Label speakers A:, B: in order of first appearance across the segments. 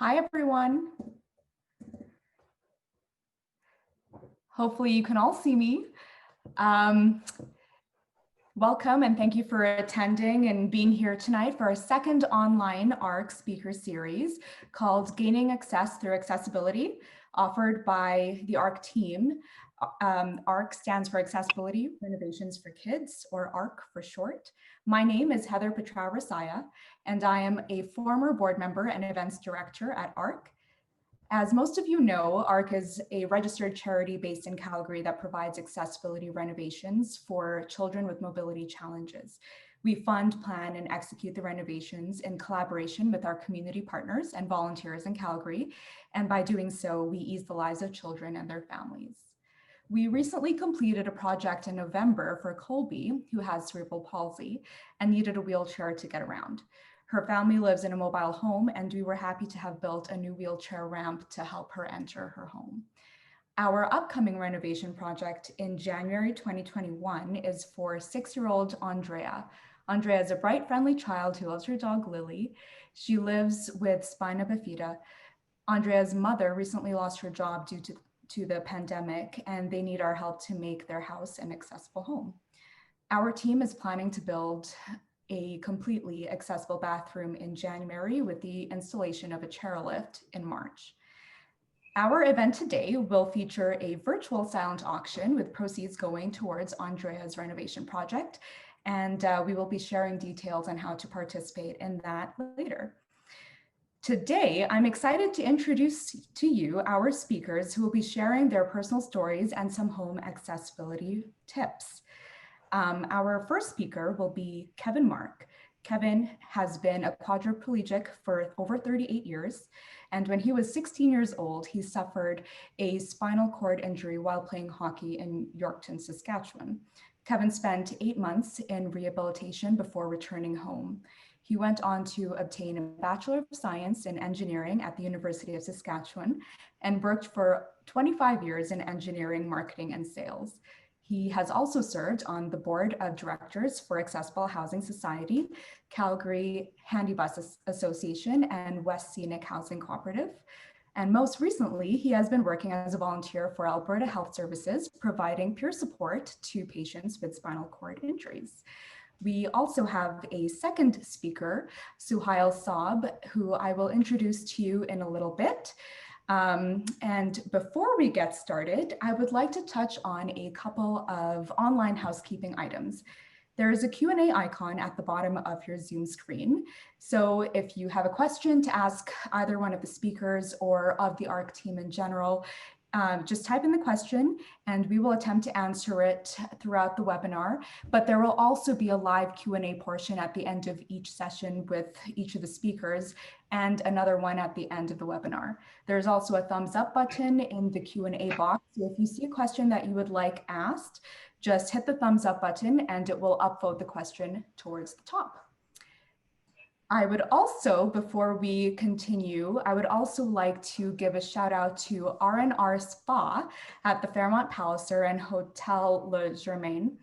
A: Hi, everyone. Hopefully you can all see me. Welcome and thank you for attending and being here tonight for our second online ARK speaker series called Gaining Access Through Accessibility, offered by the ARK team. ARK stands for Accessibility Renovations for Kids, or ARK for short. My name is Heather Petra-Rasaya, and I am a former board member and events director at ARK. As most of you know, ARK is a registered charity based in Calgary that provides accessibility renovations for children with mobility challenges. We fund, plan, and execute the renovations in collaboration with our community partners and volunteers in Calgary, and by doing so, we ease the lives of children and their families. We recently completed a project in November for Colby, who has cerebral palsy and needed a wheelchair to get around. Her family lives in a mobile home, and we were happy to have built a new wheelchair ramp to help her enter her home. Our upcoming renovation project in January 2021 is for 6-year-old Andrea. Andrea is a bright, friendly child who loves her dog, Lily. She lives with spina bifida. Andrea's mother recently lost her job due to the pandemic, and they need our help to make their house an accessible home. Our team is planning to build a completely accessible bathroom in January with the installation of a chairlift in March. Our event today will feature a virtual silent auction with proceeds going towards Andrea's renovation project, and we will be sharing details on how to participate in that later. Today, I'm excited to introduce to you our speakers who will be sharing their personal stories and some home accessibility tips. Our first speaker will be Kevin Mark. Kevin has been a quadriplegic for over 38 years. And when he was 16 years old, he suffered a spinal cord injury while playing hockey in Yorkton, Saskatchewan. Kevin spent 8 months in rehabilitation before returning home. He went on to obtain a Bachelor of Science in Engineering at the University of Saskatchewan and worked for 25 years in engineering, marketing, and sales. He has also served on the board of directors for Accessible Housing Society, Calgary Handi-Bus Association, and West Scenic Housing Co-operative. And most recently, he has been working as a volunteer for Alberta Health Services, providing peer support to patients with spinal cord injuries. We also have a second speaker, Souheil Saab, who I will introduce to you in a little bit. And before we get started, I would like to touch on a couple of online housekeeping items. There is a Q&A icon at the bottom of your Zoom screen. So if you have a question to ask either one of the speakers or of the ARK team in general, just type in the question and we will attempt to answer it throughout the webinar. But there will also be a live Q&A portion at the end of each session with each of the speakers and another one at the end of the webinar. There's also a thumbs up button in the Q&A box. So if you see a question that you would like asked, just hit the thumbs up button and it will upvote the question towards the top. I would also, before we continue, I would also like to give a shout out to R&R Spa at the Fairmont Palliser and Hotel Le Germain,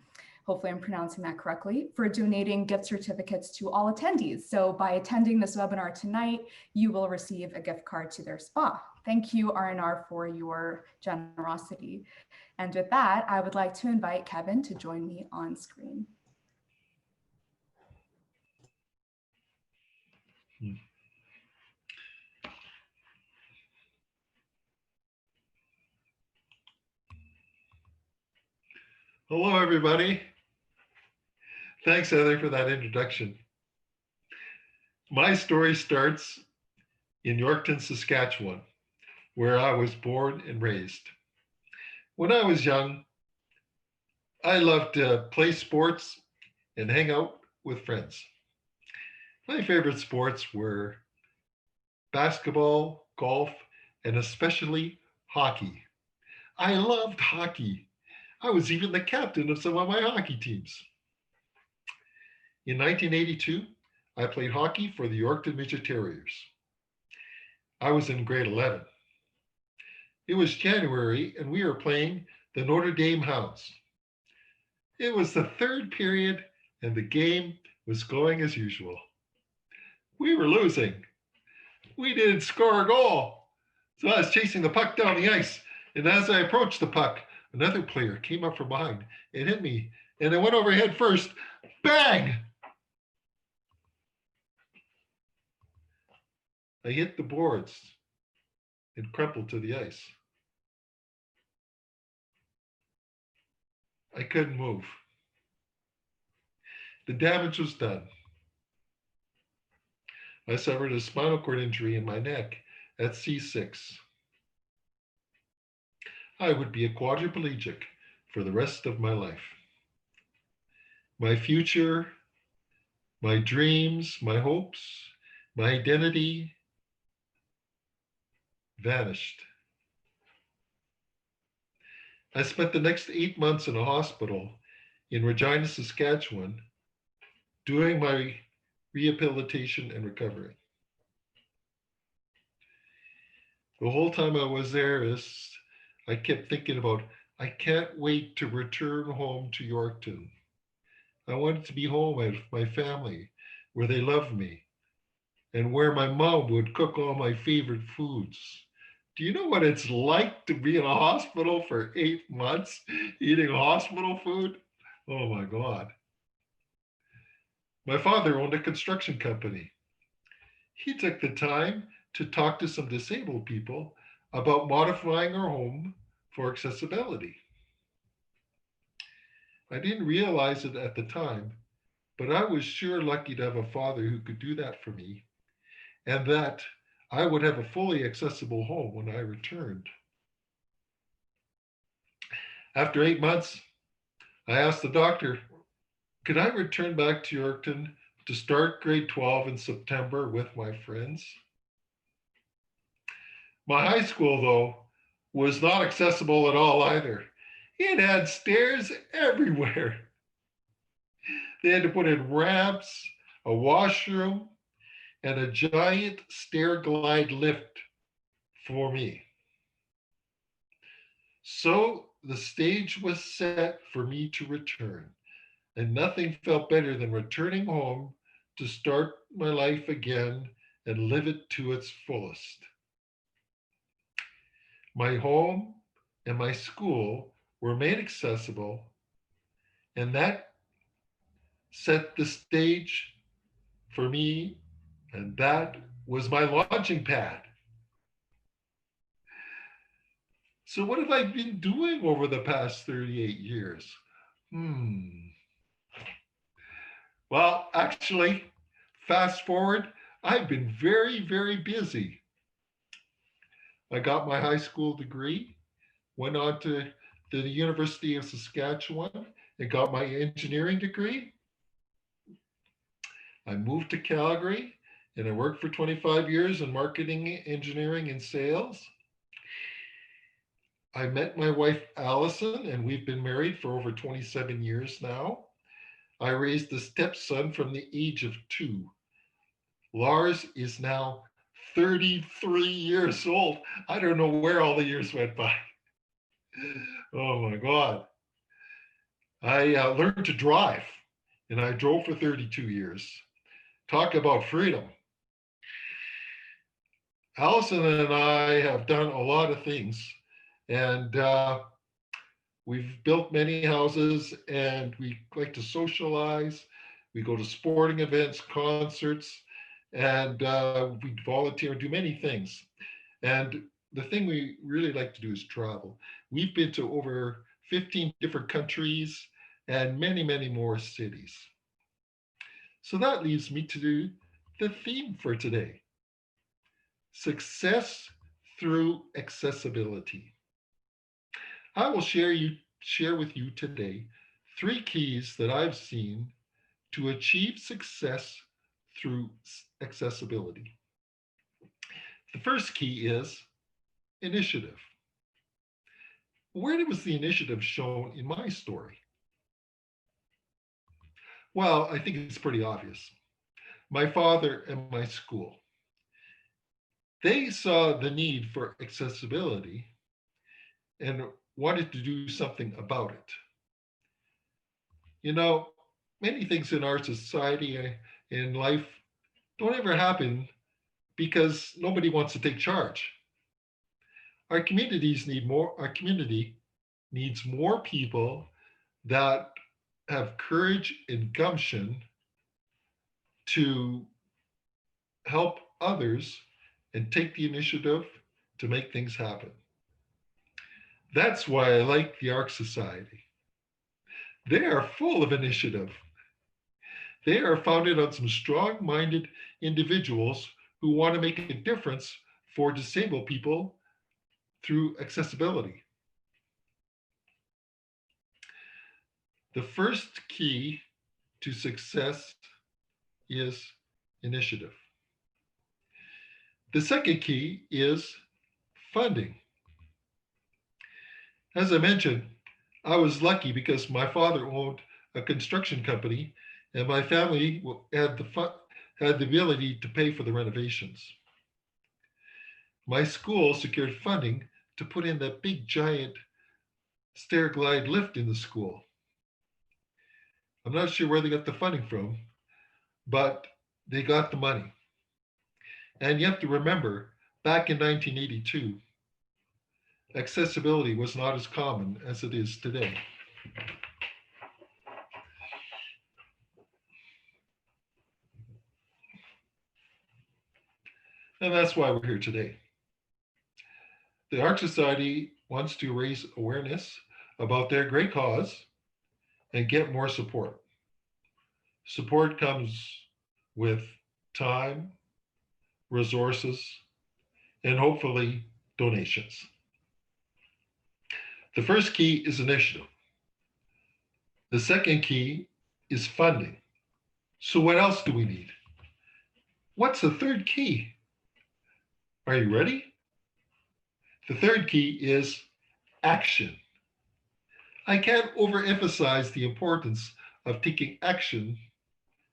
A: hopefully I'm pronouncing that correctly, for donating gift certificates to all attendees. So by attending this webinar tonight, you will receive a gift card to their spa. Thank you, R&R, for your generosity. And with that, I would like to invite Kevin to join me on screen.
B: Hello, everybody. Thanks, Heather, for that introduction. My story starts in Yorkton, Saskatchewan, where I was born and raised. When I was young, I loved to play sports and hang out with friends. My favorite sports were basketball, golf, and especially hockey. I loved hockey. I was even the captain of some of my hockey teams. In 1982, I played hockey for the Yorkton Midget Terriers. I was in grade 11. It was January and we were playing the Notre Dame Hounds. It was the third period and the game was going as usual. We were losing, We didn't score a goal. So I was chasing the puck down the ice. And as I approached the puck, another player came up from behind and hit me. And I went over head first. Bang! I hit the boards and crumpled to the ice. I couldn't move. The damage was done. I suffered a spinal cord injury in my neck at C6. I would be a quadriplegic for the rest of my life. My future, my dreams, my hopes, my identity vanished. I spent the next 8 months in a hospital in Regina, Saskatchewan, doing my rehabilitation and recovery. The whole time I was there, I kept thinking about, I can't wait to return home to Yorkton. I wanted to be home with my family, where they loved me, and where my mom would cook all my favorite foods. Do you know what it's like to be in a hospital for 8 months eating hospital food? Oh my God. My father owned a construction company. He took the time to talk to some disabled people about modifying our home for accessibility. I didn't realize it at the time, but I was sure lucky to have a father who could do that for me, and that I would have a fully accessible home when I returned. After 8 months, I asked the doctor, could I return back to Yorkton to start grade 12 in September with my friends? My high school, though, was not accessible at all either. It had stairs everywhere. They had to put in ramps, a washroom, and a giant stair glide lift for me. So the stage was set for me to return, and nothing felt better than returning home to start my life again and live it to its fullest. My home and my school were made accessible, and that set the stage for me, and that was my launching pad. So what have I been doing over the past 38 years? Well, actually, fast forward, I've been very, very busy. I got my high school degree, went on to the University of Saskatchewan and got my engineering degree. I moved to Calgary and I worked for 25 years in marketing, engineering, and sales. I met my wife, Allison, and we've been married for over 27 years now. I raised a stepson from the age of 2. Lars is now 33 years old. I don't know where all the years went by. Oh my God. I learned to drive and I drove for 32 years. Talk about freedom. Allison and I have done a lot of things, and we've built many houses, and we like to socialize. We go to sporting events, concerts, and we volunteer and do many things. And the thing we really like to do is travel. We've been to over 15 different countries and many, many more cities. So that leads me to the theme for today: success through accessibility. I will share with you today 3 keys that I've seen to achieve success through accessibility. The first key is initiative. Where was the initiative shown in my story? Well, I think it's pretty obvious. My father and my school. They saw the need for accessibility and wanted to do something about it. You know, many things in our society and life don't ever happen because nobody wants to take charge. Our community needs more people that have courage and gumption to help others and take the initiative to make things happen. That's why I like the ARK Society. They are full of initiative. They are founded on some strong minded individuals who want to make a difference for disabled people through accessibility. The first key to success is initiative. The second key is funding. As I mentioned, I was lucky because my father owned a construction company and my family had the ability to pay for the renovations. My school secured funding to put in that big giant stair glide lift in the school. I'm not sure where they got the funding from, but they got the money. And you have to remember, back in 1982, accessibility was not as common as it is today. And that's why we're here today. The ARK Society wants to raise awareness about their great cause and get more support. Support comes with time, resources, and hopefully donations. The first key is initiative. The second key is funding. So what else do we need? What's the third key? Are you ready? The third key is action. I can't overemphasize the importance of taking action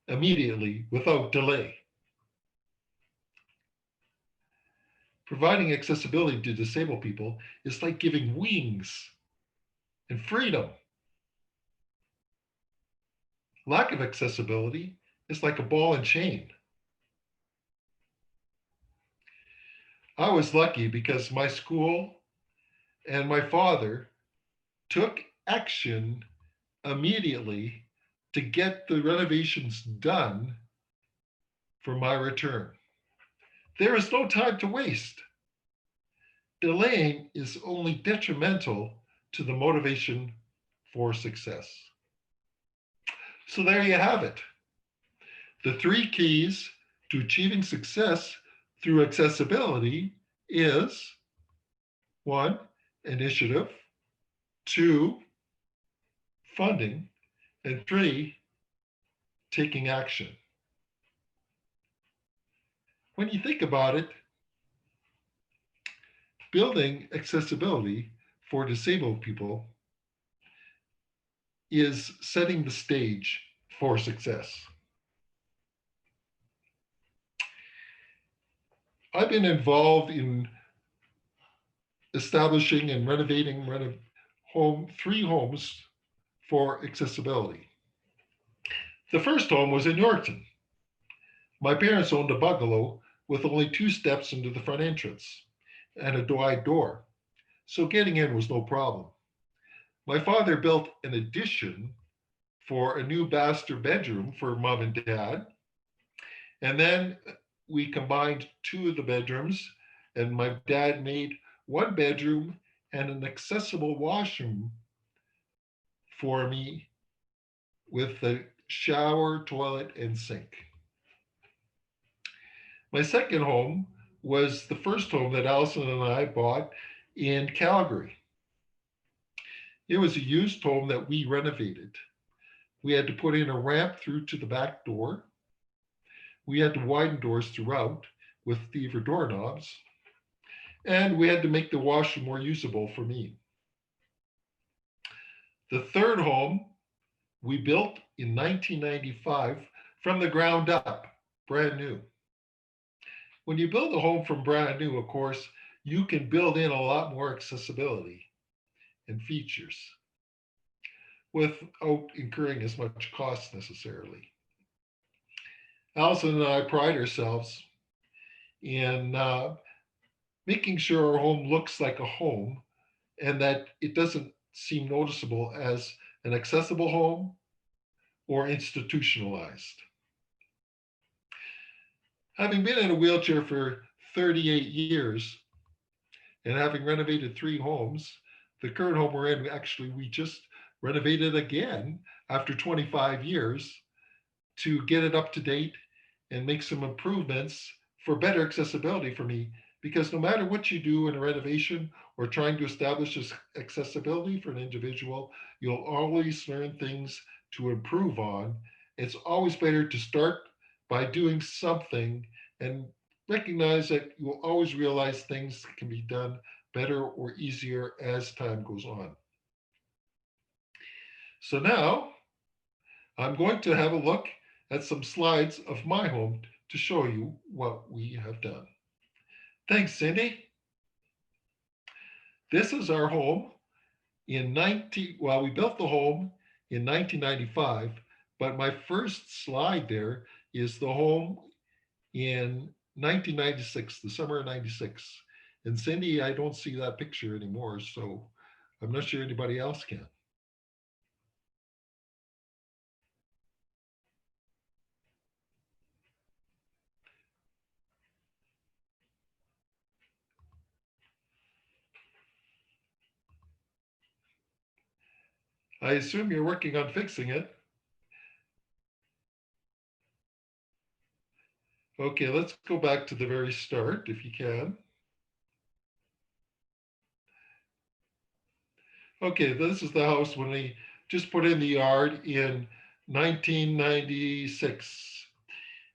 B: immediately without delay. Providing accessibility to disabled people is like giving wings and freedom. Lack of accessibility is like a ball and chain. I was lucky because my school and my father took action immediately to get the renovations done for my return. There is no time to waste. Delaying is only detrimental to the motivation for success. So there you have it. The three keys to achieving success through accessibility is 1, initiative, 2, funding, and 3, taking action. When you think about it, building accessibility for disabled people is setting the stage for success. I've been involved in establishing and renovating 3 homes for accessibility. The first home was in Yorkton. My parents owned a bungalow with only 2 steps into the front entrance and a wide door, so getting in was no problem. My father built an addition for a new master bedroom for mom and dad, and then we combined 2 of the bedrooms, and my dad made 1 bedroom and an accessible washroom for me with the shower, toilet, and sink. My second home was the first home that Allison and I bought in Calgary. It was a used home that we renovated. We had to put in a ramp through to the back door. We had to widen doors throughout with lever doorknobs. And we had to make the washroom more usable for me. The third home we built in 1995 from the ground up, brand new. When you build a home from brand new, of course, you can build in a lot more accessibility and features without incurring as much cost necessarily. Allison and I pride ourselves in making sure our home looks like a home and that it doesn't seem noticeable as an accessible home or institutionalized. Having been in a wheelchair for 38 years and having renovated 3 homes, the current home we're in, actually, we just renovated again after 25 years to get it up to date and make some improvements for better accessibility for me. Because no matter what you do in a renovation or trying to establish this accessibility for an individual, you'll always learn things to improve on. It's always better to start by doing something and recognize that you'll always realize things can be done better or easier as time goes on. So now I'm going to have a look at some slides of my home to show you what we have done. Thanks, Cindy. This is our home we built the home in 1995, but my first slide there is the home in 1996, the summer of 96. And Cindy, I don't see that picture anymore, so I'm not sure anybody else can. I assume you're working on fixing it. Okay, let's go back to the very start if you can. Okay, this is the house when they just put in the yard in 1996.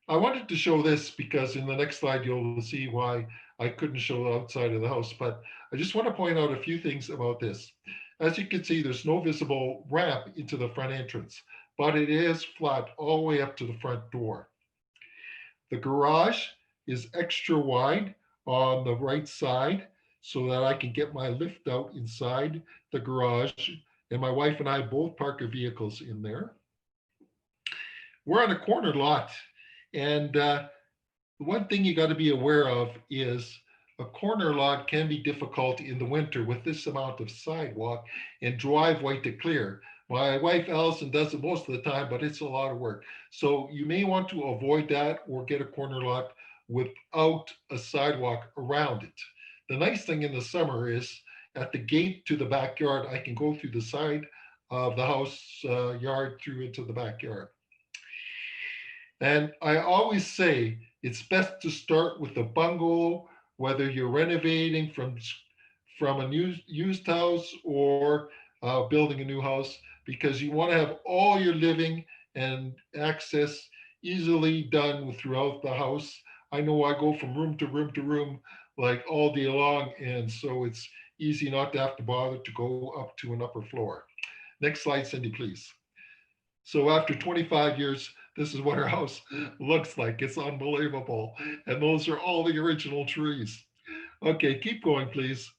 B: I wanted to show this because in the next slide you'll see why I couldn't show the outside of the house, but I just want to point out a few things about this. As you can see, there's no visible ramp into the front entrance, but it is flat all the way up to the front door. The garage is extra wide on the right side so that I can get my lift out inside the garage, and my wife and I both park our vehicles in there. We're on a corner lot, and one thing you got to be aware of is a corner lot can be difficult in the winter with this amount of sidewalk and driveway to clear. My wife Allison does it most of the time, but it's a lot of work. So you may want to avoid that or get a corner lot without a sidewalk around it. The nice thing in the summer is at the gate to the backyard, I can go through the side of the house yard through into the backyard. And I always say it's best to start with a bungalow, whether you're renovating from a used house or building a new house, because you want to have all your living and access easily done throughout the house. I know I go from room to room to room like all day long, and so it's easy not to have to bother to go up to an upper floor. Next slide, Cindy, please. So after 25 years, this is what our house looks like. It's unbelievable. And those are all the original trees. Okay, keep going, please.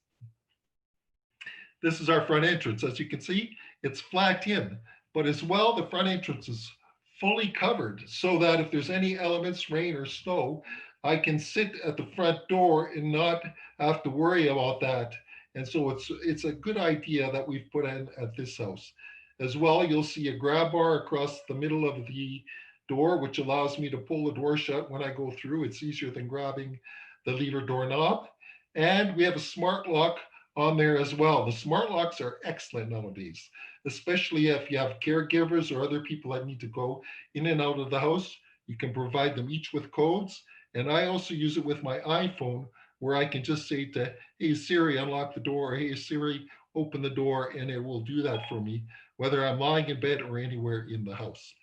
B: This is our front entrance. As you can see, it's flat in, but as well, the front entrance is fully covered so that if there's any elements, rain or snow, I can sit at the front door and not have to worry about that. And so it's a good idea that we've put in at this house. As well, you'll see a grab bar across the middle of the door, which allows me to pull the door shut when I go through. It's easier than grabbing the lever doorknob. And we have a smart lock on there as well. The smart locks are excellent nowadays, especially if you have caregivers or other people that need to go in and out of the house. You can provide them each with codes. And I also use it with my iPhone where I can just say to, hey Siri, unlock the door, or hey Siri, open the door, and it will do that for me, whether I'm lying in bed or anywhere in the house.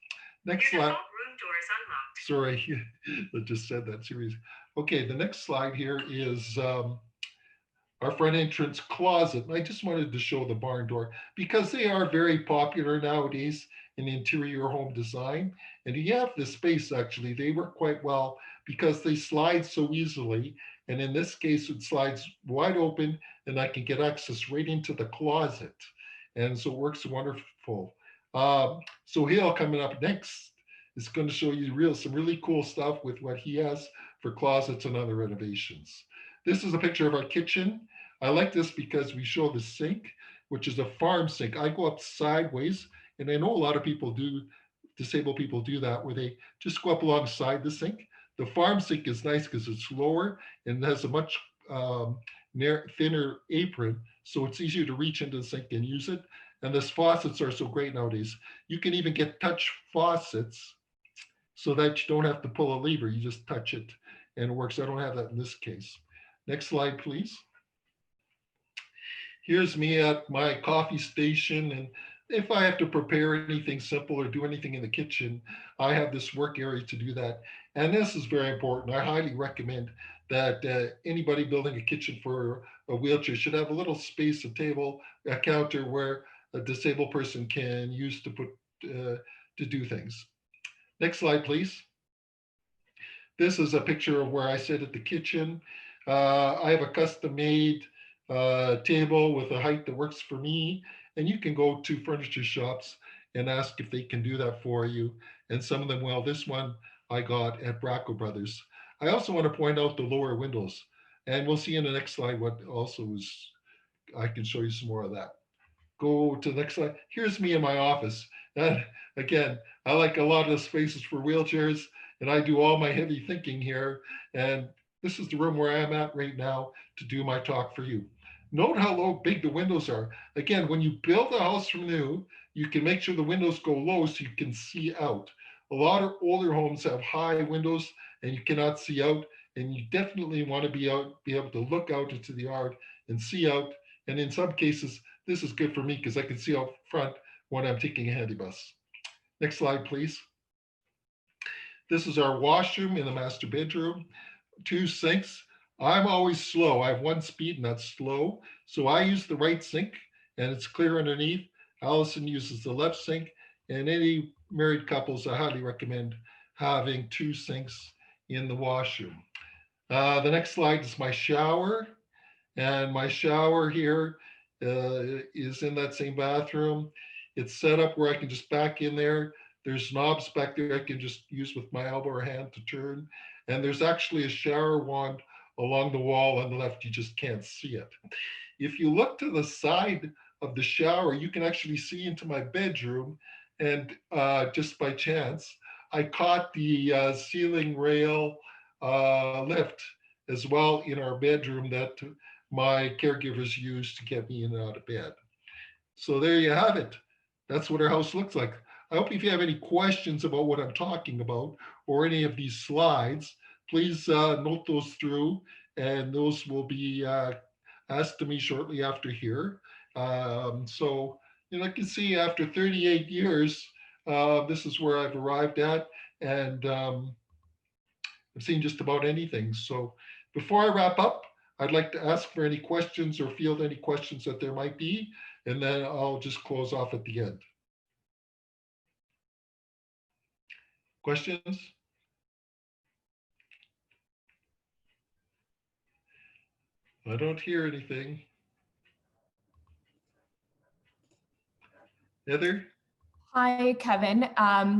B: Next slide. Room door is unlocked. Sorry, I just said that series. Okay, the next slide here is our front entrance closet. And I just wanted to show the barn door because they are very popular nowadays in interior home design. And you have the space, actually, they work quite well because they slide so easily. And in this case, it slides wide open and I can get access right into the closet. And so it works wonderful. Souheil coming up next is going to show you some really cool stuff with what he has for closets and other renovations. This is a picture of our kitchen. I like this because we show the sink, which is a farm sink. I go up sideways, and I know a lot of people do, disabled people do that, where they just go up alongside the sink. The farm sink is nice because it's lower and has a much thinner apron, so it's easier to reach into the sink and use it. And the faucets are so great nowadays. You can even get touch faucets so that you don't have to pull a lever. You just touch it and it works. I don't have that in this case. Next slide, please. Here's me at my coffee station, and if I have to prepare anything simple or do anything in the kitchen, I have this work area to do that. And this is very important. I highly recommend that anybody building a kitchen for a wheelchair should have a little space, a table, a counter where a disabled person can use to put to do things. Next slide, please. This is a picture of where I sit at the kitchen. I have a custom-made table with a height that works for me, and you can go to furniture shops and ask if they can do that for you. And some of them will. This one I got at Bracco Brothers. I also want to point out the lower windows, and we'll see in the next slide what also is. I can show you some more of that. Go to the next slide. Here's me in my office. And again, I like a lot of the spaces for wheelchairs, and I do all my heavy thinking here. And this is the room where I'm at right now to do my talk for you. Note how low big the windows are. Again, when you build a house from new, you can make sure the windows go low so you can see out. A lot of older homes have high windows and you cannot see out, and you definitely want to be able to look out into the yard and see out. And in some cases, this is good for me because I can see out front when I'm taking a Handi-Bus. Next slide, please. This is our washroom in the master bedroom. 2 sinks. I'm always slow. I have 1 speed and that's slow. So I use the right sink and it's clear underneath. Allison uses the left sink, and any married couples, I highly recommend having 2 sinks in the washroom. The next slide is my shower, and my shower here is in that same bathroom. It's set up where I can just back in there. There's knobs back there I can just use with my elbow or hand to turn. And there's actually a shower wand along the wall on the left. You just can't see it. If you look to the side of the shower, you can actually see into my bedroom. And just by chance, I caught the ceiling rail lift as well in our bedroom that my caregivers use to get me in and out of bed. So there you have it. That's what our house looks like. I hope if you have any questions about what I'm talking about or any of these slides, please note those through, and those will be asked to me shortly after here. So, you can see after 38 years, this is where I've arrived at, and I've seen just about anything. So before I wrap up, I'd like to ask for any questions or field any questions that there might be, and then I'll just close off at the end. Questions? I don't hear anything. Heather?
A: Hi, Kevin.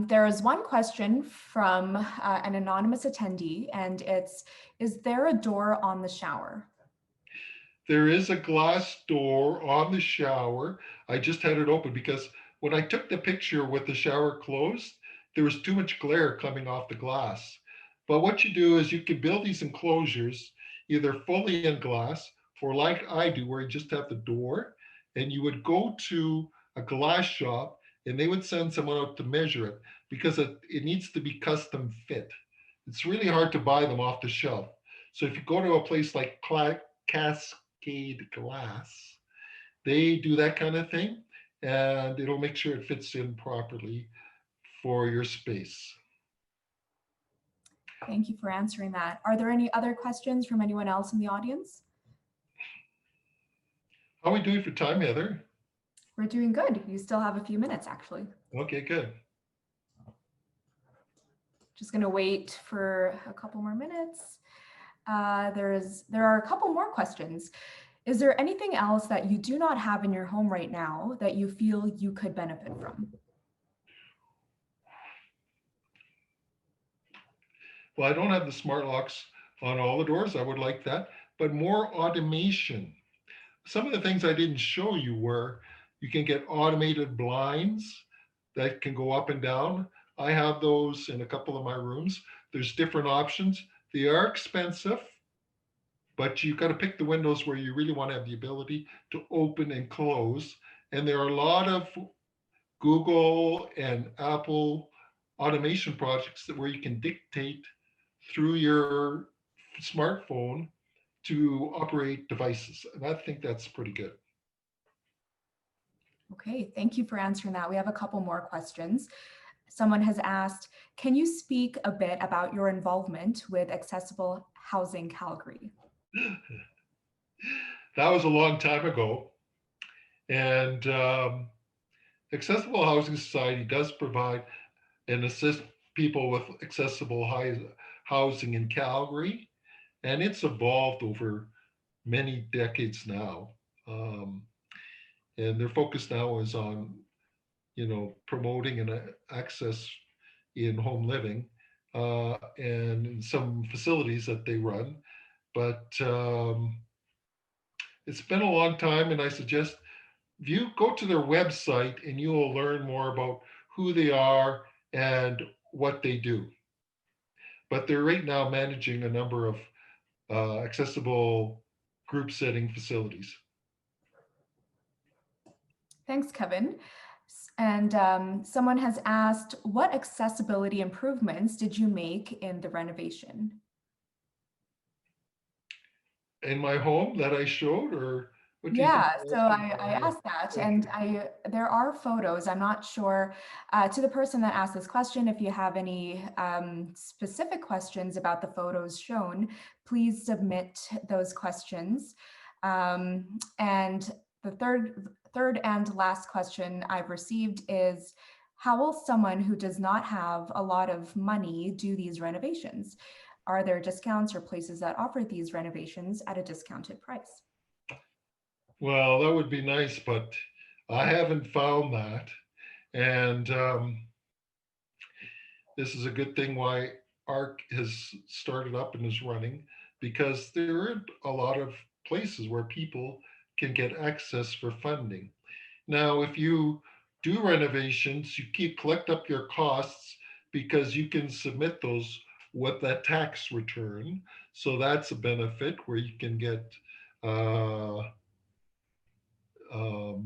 A: There is one question from an anonymous attendee, and it's, is there a door on the shower?
B: There is a glass door on the shower. I just had it open because when I took the picture with the shower closed, there was too much glare coming off the glass. But what you do is you can build these enclosures either fully in glass or like I do, where you just have the door, and you would go to a glass shop and they would send someone out to measure it because it needs to be custom fit. It's really hard to buy them off the shelf. So if you go to a place like Cascade Glass, they do that kind of thing, and it'll make sure it fits in properly for your space.
A: Thank you for answering that. Are there any other questions from anyone else in the audience?
B: How are we doing for time, Heather?
A: We're doing good. You still have a few minutes, actually.
B: Okay, good.
A: Just going to wait for a couple more minutes. There are a couple more questions. Is there anything else that you do not have in your home right now that you feel you could benefit from?
B: Well, I don't have the smart locks on all the doors. I would like that, but more automation. Some of the things I didn't show you were you can get automated blinds that can go up and down. I have those in a couple of my rooms. There's different options. They are expensive, but you've got to pick the windows where you really want to have the ability to open and close. And there are a lot of Google and Apple automation projects that where you can dictate through your smartphone to operate devices. And I think that's pretty good.
A: Okay, thank you for answering that. We have a couple more questions. Someone has asked, can you speak a bit about your involvement with Accessible Housing Calgary?
B: That was a long time ago. And Accessible Housing Society does provide and assist people with accessible housing in Calgary. And it's evolved over many decades now. Um, and their focus now is on, promoting and access in home living and in some facilities that they run. But it's been a long time, and I suggest you go to their website and you will learn more about who they are and what they do. But they're right now managing a number of accessible group setting facilities.
A: Thanks, Kevin. And someone has asked, what accessibility improvements did you make in the renovation?
B: In my home that I showed, or what do you think?
A: Yeah, so I asked that, and there are photos. I'm not sure to the person that asked this question, if you have any specific questions about the photos shown, please submit those questions. And the third and last question I've received is, how will someone who does not have a lot of money do these renovations? Are there discounts or places that offer these renovations at a discounted price?
B: Well, that would be nice, but I haven't found that. And this is a good thing why ARK has started up and is running, because there are a lot of places where people can get access for funding. Now, if you do renovations, you keep collect up your costs because you can submit those with that tax return. So that's a benefit where you can get uh,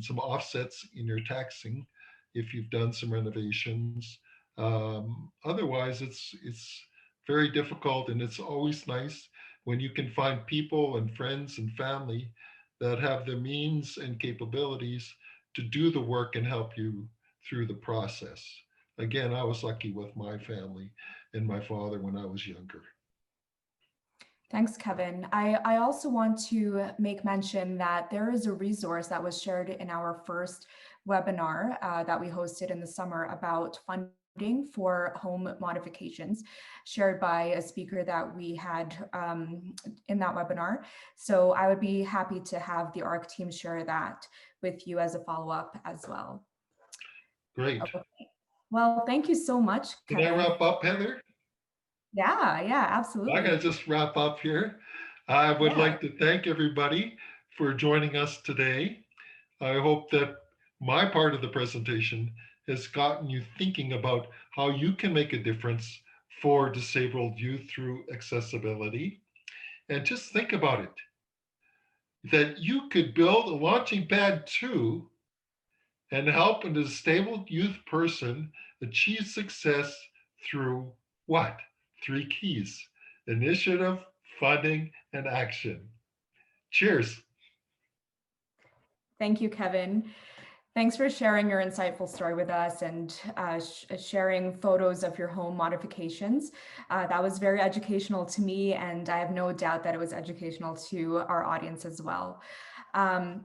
B: some offsets in your taxing if you've done some renovations. Otherwise, it's very difficult, and it's always nice when you can find people and friends and family that have the means and capabilities to do the work and help you through the process. Again, I was lucky with my family and my father when I was younger.
A: Thanks, Kevin. I also want to make mention that there is a resource that was shared in our first webinar that we hosted in the summer about funding for home modifications, shared by a speaker that we had in that webinar. So I would be happy to have the ARK team share that with you as a follow-up as well.
B: Great.
A: Okay. Well, thank you so much, Kevin.
B: Can I wrap up, Heather?
A: Yeah, absolutely.
B: I gotta just wrap up here. I would like to thank everybody for joining us today. I hope that my part of the presentation has gotten you thinking about how you can make a difference for disabled youth through accessibility. And just think about it, that you could build a launching pad too and help a disabled youth person achieve success through what? Three keys: initiative, funding, and action. Cheers.
A: Thank you, Kevin. Thanks for sharing your insightful story with us and sharing photos of your home modifications. That was very educational to me, and I have no doubt that it was educational to our audience as well.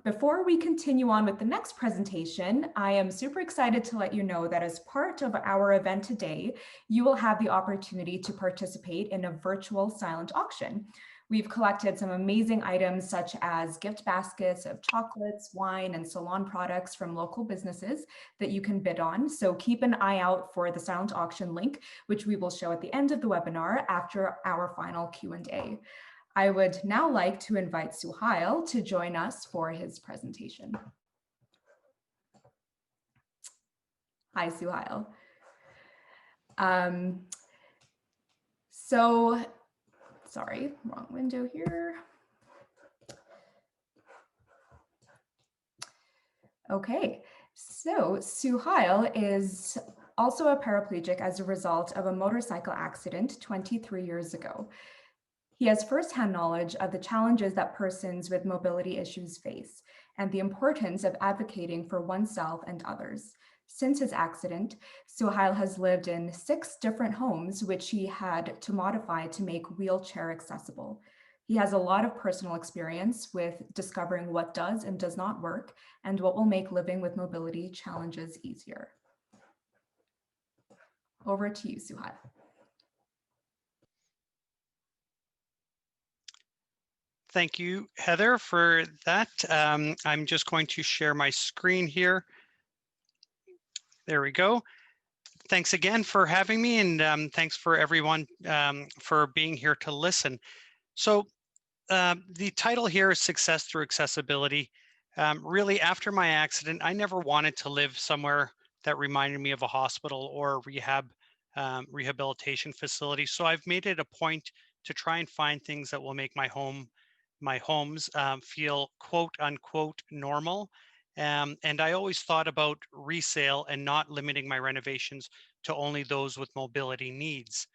A: Before we continue on with the next presentation, I am super excited to let you know that as part of our event today, you will have the opportunity to participate in a virtual silent auction. We've collected some amazing items such as gift baskets of chocolates, wine, and salon products from local businesses that you can bid on. So keep an eye out for the silent auction link, which we will show at the end of the webinar after our final Q&A. I would now like to invite Souheil to join us for his presentation. Hi, Souheil. Sorry, wrong window here. Okay, so Souheil is also a paraplegic as a result of a motorcycle accident 23 years ago. He has firsthand knowledge of the challenges that persons with mobility issues face and the importance of advocating for oneself and others. Since his accident, Souheil has lived in 6 different homes, which he had to modify to make wheelchair accessible. He has a lot of personal experience with discovering what does and does not work and what will make living with mobility challenges easier. Over to you, Souheil.
C: Thank you, Heather, for that. I'm just going to share my screen here. There we go. Thanks again for having me, and thanks for everyone for being here to listen. So the title here is Success Through Accessibility. Really, after my accident, I never wanted to live somewhere that reminded me of a hospital or rehabilitation facility. So I've made it a point to try and find things that will make my homes feel quote unquote normal. And I always thought about resale and not limiting my renovations to only those with mobility needs.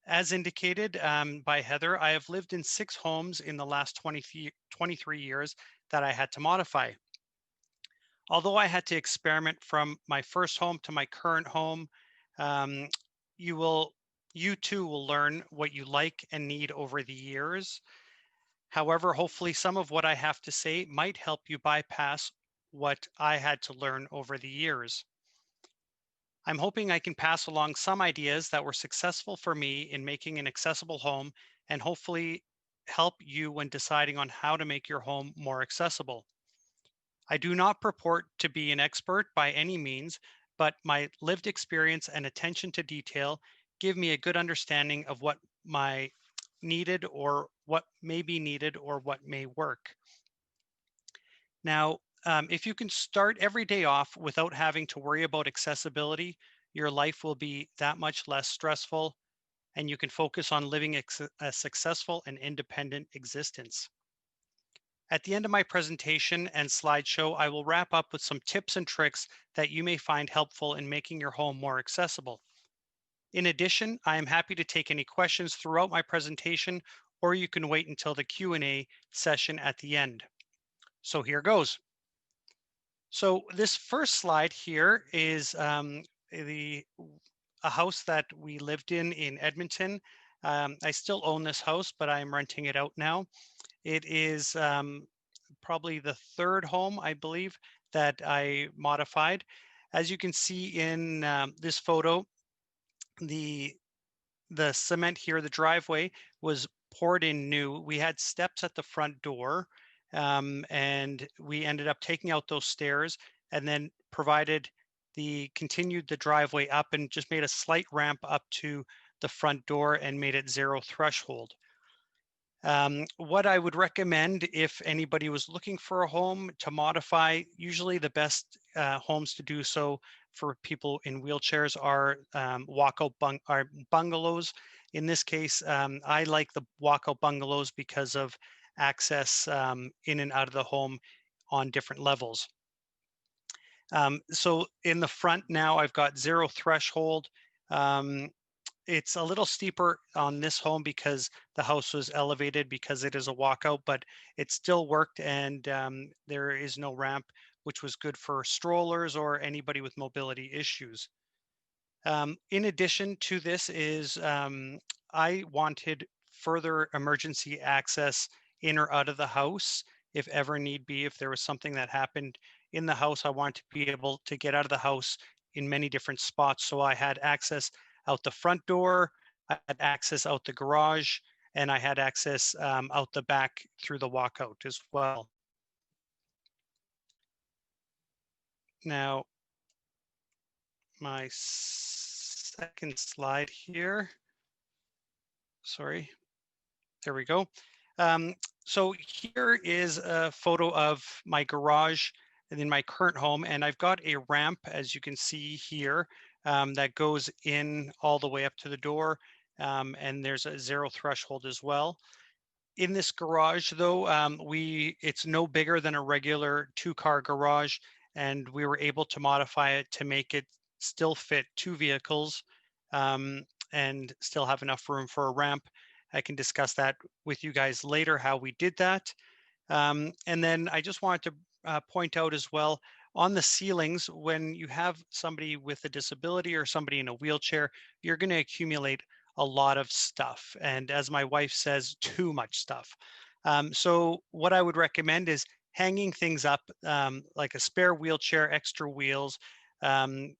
C: As indicated by Heather, I have lived in 6 homes in the last 23 years that I had to modify. Although I had to experiment from my first home to my current home, you too will learn what you like and need over the years. However, hopefully some of what I have to say might help you bypass what I had to learn over the years. I'm hoping I can pass along some ideas that were successful for me in making an accessible home and hopefully help you when deciding on how to make your home more accessible. I do not purport to be an expert by any means, but my lived experience and attention to detail give me a good understanding of what my needed or what may be needed or what may work. Now, if you can start every day off without having to worry about accessibility, your life will be that much less stressful and you can focus on living a successful and independent existence. At the end of my presentation and slideshow, I will wrap up with some tips and tricks that you may find helpful in making your home more accessible. In addition, I am happy to take any questions throughout my presentation, or you can wait until the Q&A session at the end. So here goes. So this first slide here is a house that we lived in Edmonton. I still own this house, but I'm renting it out now. It is probably the 3rd home, I believe, that I modified. As you can see in this photo, the cement here, the driveway was poured in new. We had steps at the front door, and we ended up taking out those stairs and then continued the driveway up and just made a slight ramp up to the front door and made it 0 threshold. What I would recommend if anybody was looking for a home to modify, usually the best homes to do so for people in wheelchairs are bungalows. In this case, I like the walkout bungalows because of access in and out of the home on different levels. So in the front now, I've got 0 threshold. It's a little steeper on this home because the house was elevated because it is a walkout, but it still worked and there is no ramp, which was good for strollers or anybody with mobility issues. In addition to this is I wanted further emergency access in or out of the house if ever need be. If there was something that happened in the house, I wanted to be able to get out of the house in many different spots. So I had access out the front door, I had access out the garage, and I had access out the back through the walkout as well. Now, my second slide here. Sorry, there we go. So here is a photo of my garage and in my current home, and I've got a ramp, as you can see here, that goes in all the way up to the door, and there's a zero threshold as well. In this garage, though, it's no bigger than a regular two-car garage, and we were able to modify it to make it still fit two vehicles, and still have enough room for a ramp. I can discuss that with you guys later, how we did that. And then I just wanted to point out as well, on the ceilings, when you have somebody with a disability or somebody in a wheelchair, you're going to accumulate a lot of stuff. And as my wife says, too much stuff. So what I would recommend is hanging things up, like a spare wheelchair, extra wheels,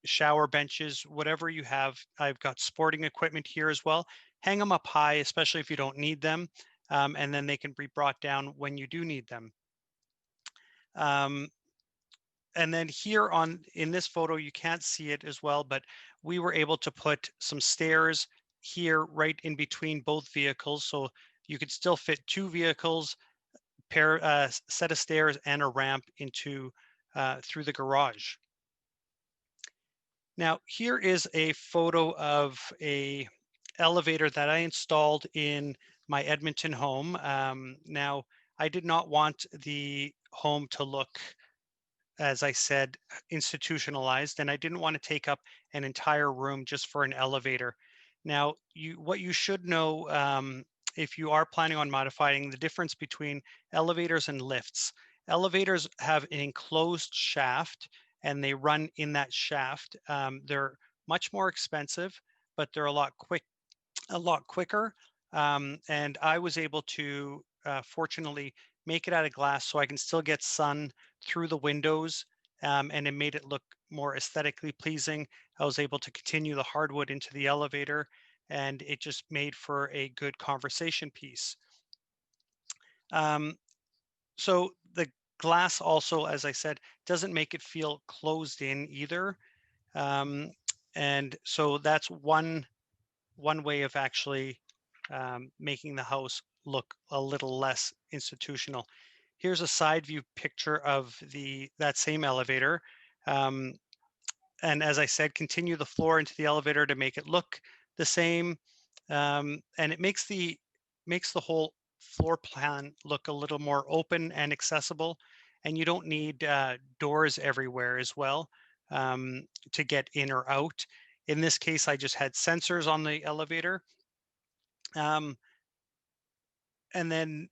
C: shower benches, whatever you have. I've got sporting equipment here as well. Hang them up high, especially if you don't need them. And then they can be brought down when you do need them. And then here in this photo, you can't see it as well, but we were able to put some stairs here right in between both vehicles. So you could still fit two vehicles, set of stairs and a ramp into through the garage. Now, here is a photo of a elevator that I installed in my Edmonton home. Now, I did not want the home to look, as I said, institutionalized, and I didn't want to take up an entire room just for an elevator. Now, what you should know, if you are planning on modifying, the difference between elevators and lifts. Elevators have an enclosed shaft and they run in that shaft. They're much more expensive, but they're a lot quicker. And I was able to, fortunately, make it out of glass so I can still get sun through the windows, and it made it look more aesthetically pleasing. I was able to continue the hardwood into the elevator, and it just made for a good conversation piece. So the glass also, as I said, doesn't make it feel closed in either. And so that's one way of actually making the house look a little less institutional. Here's a side view picture of that same elevator. And as I said, continue the floor into the elevator to make it look the same. And it makes the whole floor plan look a little more open and accessible. And you don't need doors everywhere as well, to get in or out. In this case, I just had sensors on the elevator. And then,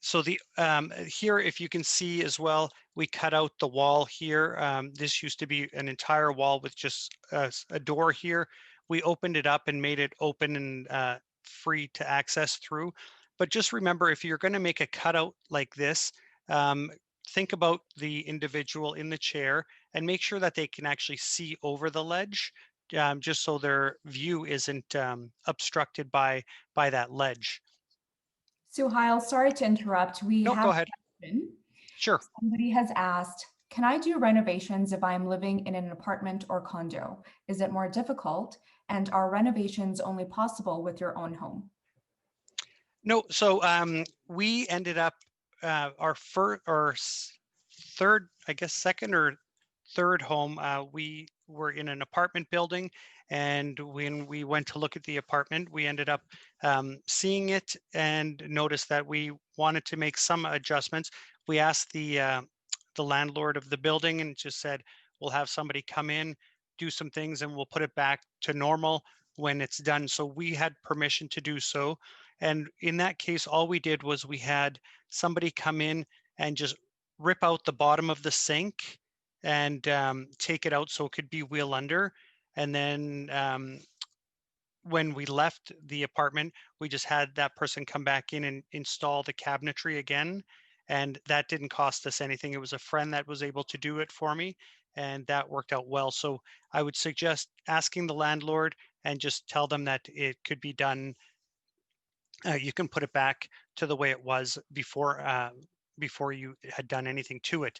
C: so here, if you can see as well, we cut out the wall here. This used to be an entire wall with just a door here. We opened it up and made it open and free to access through. But just remember, if you're going to make a cutout like this, think about the individual in the chair and make sure that they can actually see over the ledge, just so their view isn't obstructed by that ledge.
A: Souheil, sorry to interrupt. We
C: No,
A: have
C: go
A: a
C: ahead.
A: question.
C: Sure.
A: Somebody has asked, can I do renovations if I'm living in an apartment or condo? Is it more difficult? And are renovations only possible with your own home?
C: No, so we ended up our third, I guess, second or third home. We were in an apartment building, and when we went to look at the apartment, we ended up seeing it and noticed that we wanted to make some adjustments. We asked the landlord of the building and just said, we'll have somebody come in, do some things, and we'll put it back to normal when it's done. So we had permission to do so. And in that case, all we did was we had somebody come in and just rip out the bottom of the sink and take it out so it could be wheel under. And then when we left the apartment, we just had that person come back in and install the cabinetry again. And that didn't cost us anything. It was a friend that was able to do it for me, and that worked out well. So I would suggest asking the landlord and just tell them that it could be done you can put it back to the way it was before you had done anything to it.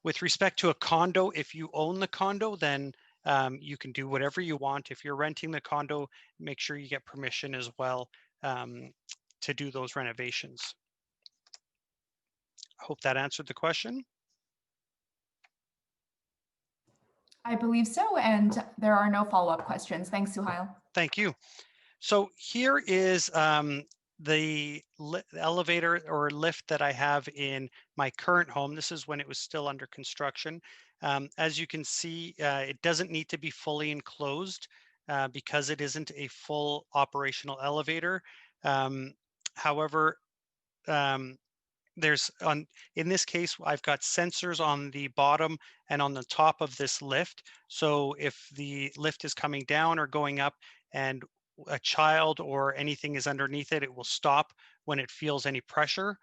C: With respect to a condo, if you own the condo, then you can do whatever you want. If you're renting the condo, make sure you get permission as well um, to do those renovations. Hope that answered the question.
A: I believe so, and there are no follow-up questions. Thanks, Souheil.
C: Thank you. So here is the elevator or lift that I have in my current home. This is when it was still under construction. As you can see, it doesn't need to be fully enclosed because it isn't a full operational elevator. However, um, in this case, I've got sensors on the bottom and on the top of this lift. So if the lift is coming down or going up and a child or anything is underneath it, it will stop when it feels any pressure.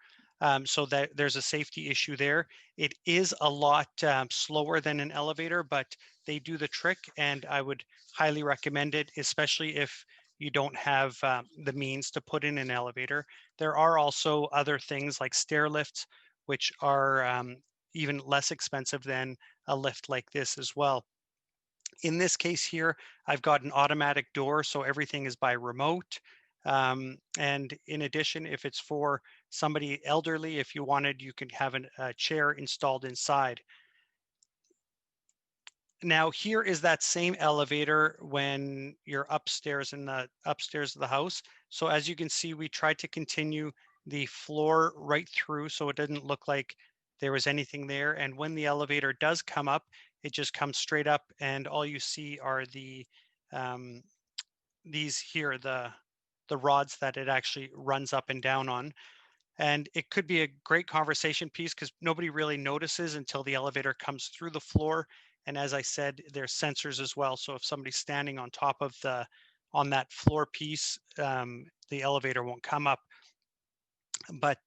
C: So that there's a safety issue there. It is a lot slower than an elevator, but they do the trick, and I would highly recommend it, especially if you don't have the means to put in an elevator. There are also other things like stair lifts, which are even less expensive than a lift like this as well. In this case here, I've got an automatic door, so everything is by remote. And in addition, if it's for somebody elderly, if you wanted, you could have a chair installed inside. Now here is that same elevator when you're upstairs in the upstairs of the house. So as you can see, we tried to continue the floor right through so it didn't look like there was anything there. And when the elevator does come up, it just comes straight up, and all you see are these here, the rods that it actually runs up and down on. And it could be a great conversation piece because nobody really notices until the elevator comes through the floor. And as I said, there's sensors as well. So if somebody's standing on top of on that floor piece, the elevator won't come up. But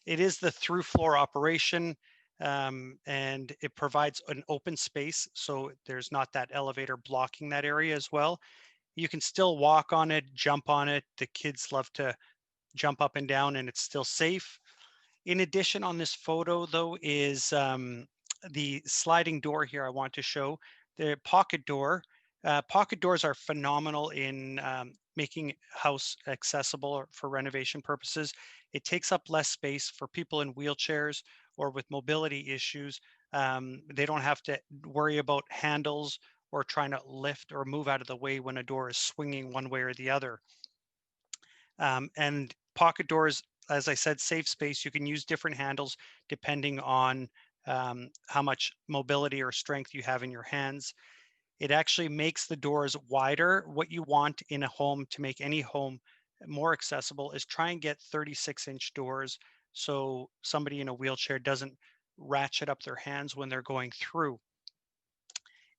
C: it is the through floor operation, and it provides an open space. So there's not that elevator blocking that area as well. You can still walk on it, jump on it. The kids love to jump up and down, and it's still safe. In addition, on this photo though is the sliding door here I want to show, the pocket door. Pocket doors are phenomenal in making house accessible for renovation purposes. It takes up less space for people in wheelchairs or with mobility issues. They don't have to worry about handles or trying to lift or move out of the way when a door is swinging one way or the other. And pocket doors, as I said, save space. You can use different handles depending on how much mobility or strength you have in your hands. It actually makes the doors wider. What you want in a home to make any home more accessible is try and get 36-inch doors so somebody in a wheelchair doesn't ratchet up their hands when they're going through.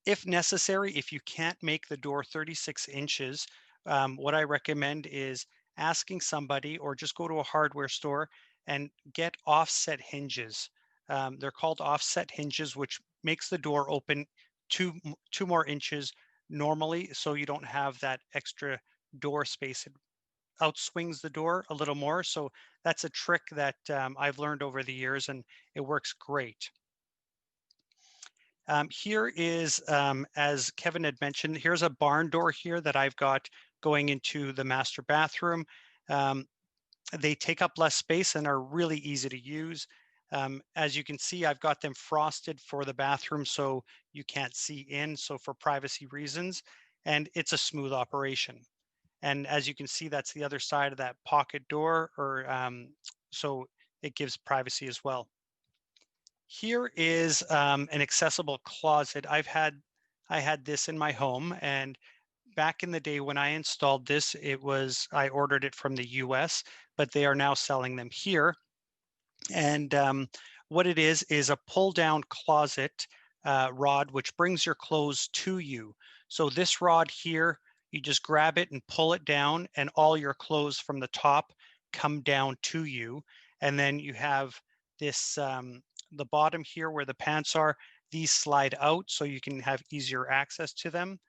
C: If necessary, if you can't make the door 36 inches, what I recommend is asking somebody or just go to a hardware store and get offset hinges. They're called offset hinges, which makes the door open two more inches normally, so you don't have that extra door space. It outswings the door a little more. So that's a trick that I've learned over the years, and it works great. Here is, as Kevin had mentioned, here's a barn door here that I've got going into the master bathroom. They take up less space and are really easy to use. As you can see, I've got them frosted for the bathroom so you can't see in, so for privacy reasons, and it's a smooth operation. And as you can see, that's the other side of that pocket door, or so it gives privacy as well. Here is an accessible closet. I had this in my home, and back in the day when I installed this, I ordered it from the US, but they are now selling them here. And what it is a pull down closet rod, which brings your clothes to you. So this rod here, you just grab it and pull it down, and all your clothes from the top come down to you. And then you have this, the bottom here where the pants are, these slide out so you can have easier access to them.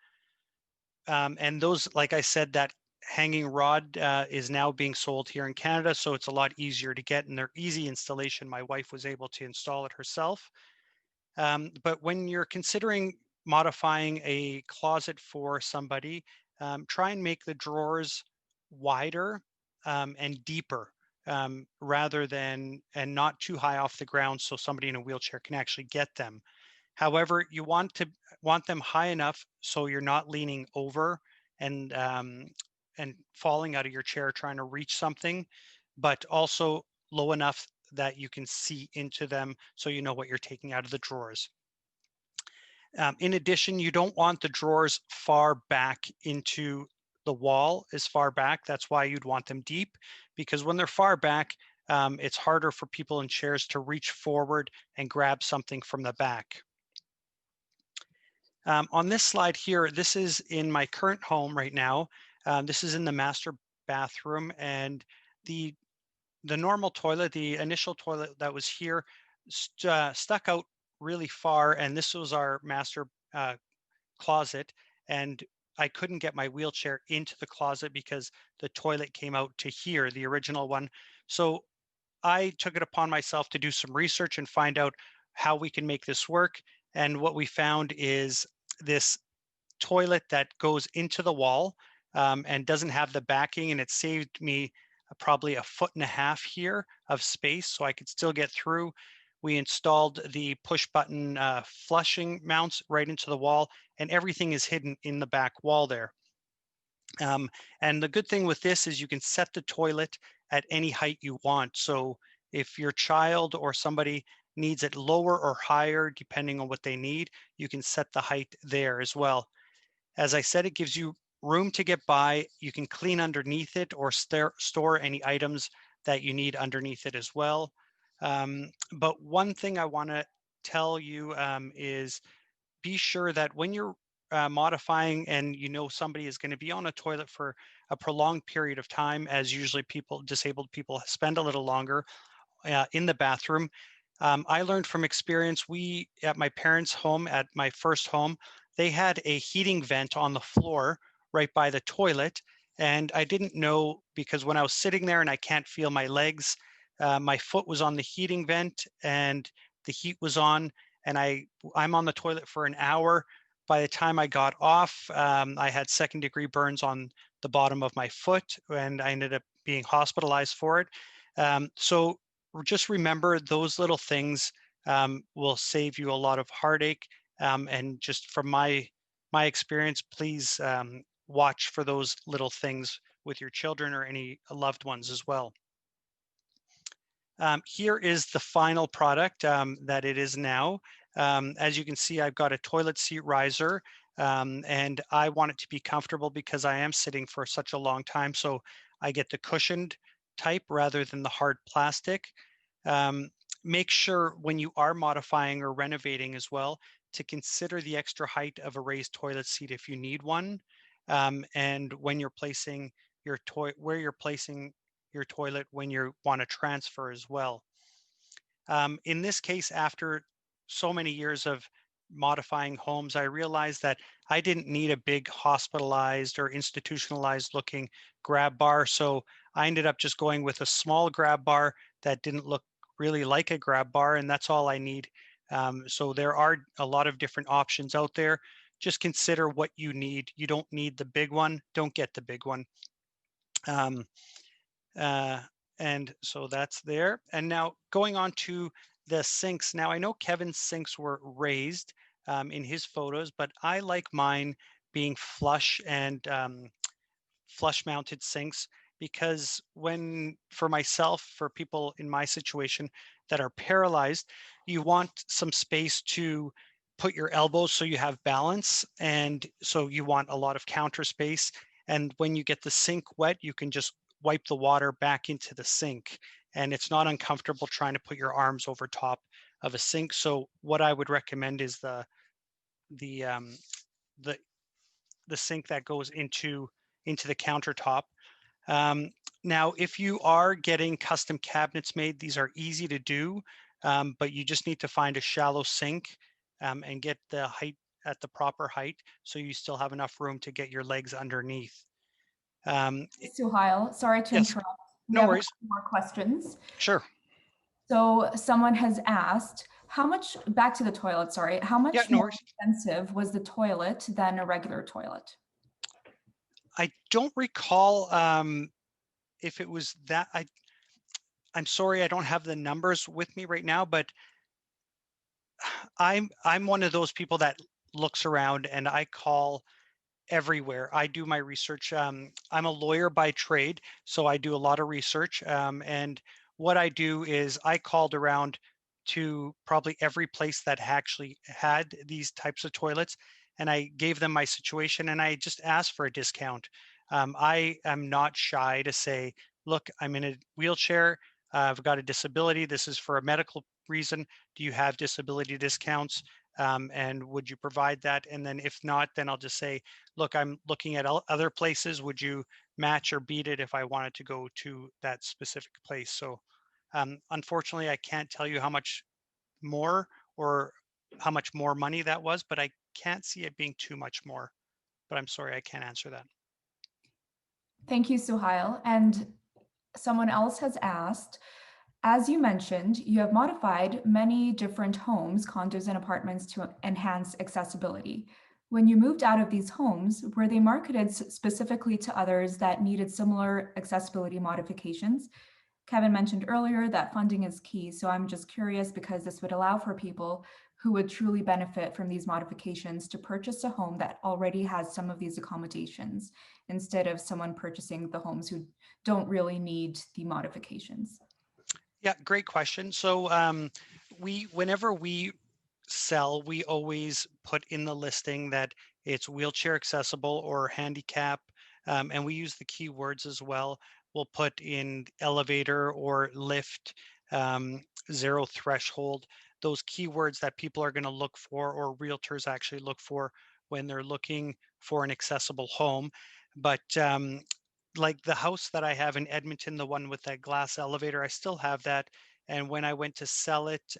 C: And those, like I said, that hanging rod is now being sold here in Canada, so it's a lot easier to get, and they're easy installation. My wife was able to install it herself. But when you're considering modifying a closet for somebody, try and make the drawers wider and deeper rather than, and not too high off the ground so somebody in a wheelchair can actually get them. However, you want them high enough so you're not leaning over and falling out of your chair trying to reach something, but also low enough that you can see into them so you know what you're taking out of the drawers. In addition, you don't want the drawers far back into the wall, as far back. That's why you'd want them deep, because when they're far back, it's harder for people in chairs to reach forward and grab something from the back. On this slide here, this is in my current home right now. This is in the master bathroom, and the normal toilet, the initial toilet that was here, stuck out really far, and this was our master closet, and I couldn't get my wheelchair into the closet because the toilet came out to here, the original one. So I took it upon myself to do some research and find out how we can make this work. And what we found is this toilet that goes into the wall and doesn't have the backing, and it saved me probably 1.5 feet here of space so I could still get through. We installed the push button flushing mounts right into the wall, and everything is hidden in the back wall there. And the good thing with this is you can set the toilet at any height you want. So if your child or somebody needs it lower or higher, depending on what they need, you can set the height there as well. As I said, it gives you room to get by. You can clean underneath it or store any items that you need underneath it as well. But one thing I want to tell you is be sure that when you're modifying and you know somebody is going to be on a toilet for a prolonged period of time, as usually disabled people spend a little longer in the bathroom. I learned from experience, at my parents' home, at my first home, they had a heating vent on the floor right by the toilet. And I didn't know, because when I was sitting there and I can't feel my legs, my foot was on the heating vent and the heat was on, and I'm on the toilet for an hour. By the time I got off, I had second-degree burns on the bottom of my foot, and I ended up being hospitalized for it. So just remember those little things will save you a lot of heartache. And just from my experience, please watch for those little things with your children or any loved ones as well. Here is the final product that it is now. As you can see, I've got a toilet seat riser, and I want it to be comfortable because I am sitting for such a long time. So I get the cushioned type rather than the hard plastic. Make sure when you are modifying or renovating as well to consider the extra height of a raised toilet seat if you need one, and when you're placing where you're placing your toilet when you want to transfer as well. In this case, after so many years of modifying homes, I realized that I didn't need a big hospitalized or institutionalized looking grab bar. So I ended up just going with a small grab bar that didn't look really like a grab bar, and that's all I need. So there are a lot of different options out there. Just consider what you need. You don't need the big one. Don't get the big one. And so that's there. And now going on to the sinks. Now I know Kevin's sinks were raised in his photos, but I like mine being flush and flush mounted sinks, because for myself, for people in my situation that are paralyzed, you want some space to put your elbows so you have balance. And so you want a lot of counter space. And when you get the sink wet, you can just wipe the water back into the sink. And it's not uncomfortable trying to put your arms over top of a sink. So what I would recommend is the sink that goes into the countertop. Now, if you are getting custom cabinets made, these are easy to do, but you just need to find a shallow sink and get the height at the proper height so you still have enough room to get your legs underneath.
A: Suhail, sorry to
C: Yes,
A: interrupt. We
C: no
A: have a
C: worries.
A: couple more questions.
C: Sure.
A: So someone has asked, how much, back to the toilet, sorry, how
C: Yeah,
A: much
C: no
A: more
C: worries.
A: expensive was the toilet than a regular toilet?
C: I don't recall if it was that. I'm sorry, I don't have the numbers with me right now, but I'm one of those people that looks around and I call everywhere. I do my research. I'm a lawyer by trade, so I do a lot of research. And what I do is I called around to probably every place that actually had these types of toilets, and I gave them my situation, and I just asked for a discount. I am not shy to say, "Look, I'm in a wheelchair. I've got a disability. This is for a medical reason. Do you have disability discounts? And would you provide that?" And then if not, then I'll just say, "Look, I'm looking at other places. Would you match or beat it if I wanted to go to that specific place?" So unfortunately, I can't tell you how much more or how much more money that was, but I can't see it being too much more. But I'm sorry, I can't answer that.
A: Thank you, Suhail. And someone else has asked, as you mentioned, you have modified many different homes, condos, and apartments to enhance accessibility. When you moved out of these homes, were they marketed specifically to others that needed similar accessibility modifications? Kevin mentioned earlier that funding is key, so I'm just curious because this would allow for people who would truly benefit from these modifications to purchase a home that already has some of these accommodations instead of someone purchasing the homes who don't really need the modifications.
C: Yeah, great question. So whenever we sell, we always put in the listing that it's wheelchair accessible or handicap, and we use the keywords as well. We'll put in elevator or lift, um, zero threshold, those keywords that people are going to look for, or realtors actually look for when they're looking for an accessible home. But like the house that I have in Edmonton, the one with that glass elevator, I still have that. And when I went to sell it,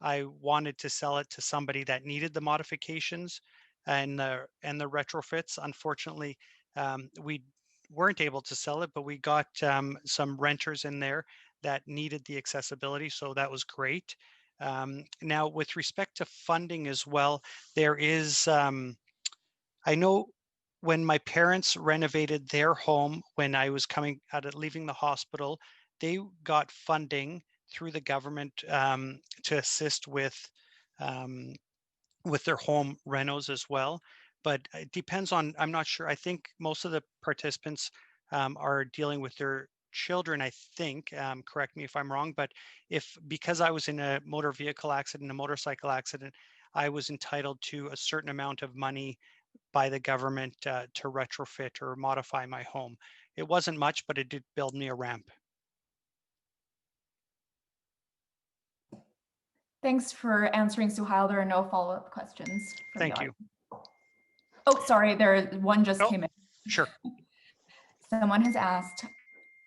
C: I wanted to sell it to somebody that needed the modifications and the retrofits. Unfortunately, we weren't able to sell it, but we got some renters in there that needed the accessibility, so that was great. Now, with respect to funding as well, there is. I know when my parents renovated their home when I was coming out of leaving the hospital, they got funding through the government to assist um, with their home renos as well. But it depends on, I'm not sure. I think most of the participants are dealing with their children, I think. Correct me if I'm wrong, but if because I was in a motor vehicle accident, a motorcycle accident, I was entitled to a certain amount of money by the government to retrofit or modify my home. It wasn't much, but it did build me a ramp.
A: Thanks for answering, Suhail. There are no follow-up questions from the
C: Thank you.
A: audience. Oh, sorry, one just
C: Oh,
A: came in.
C: sure.
A: Someone has asked,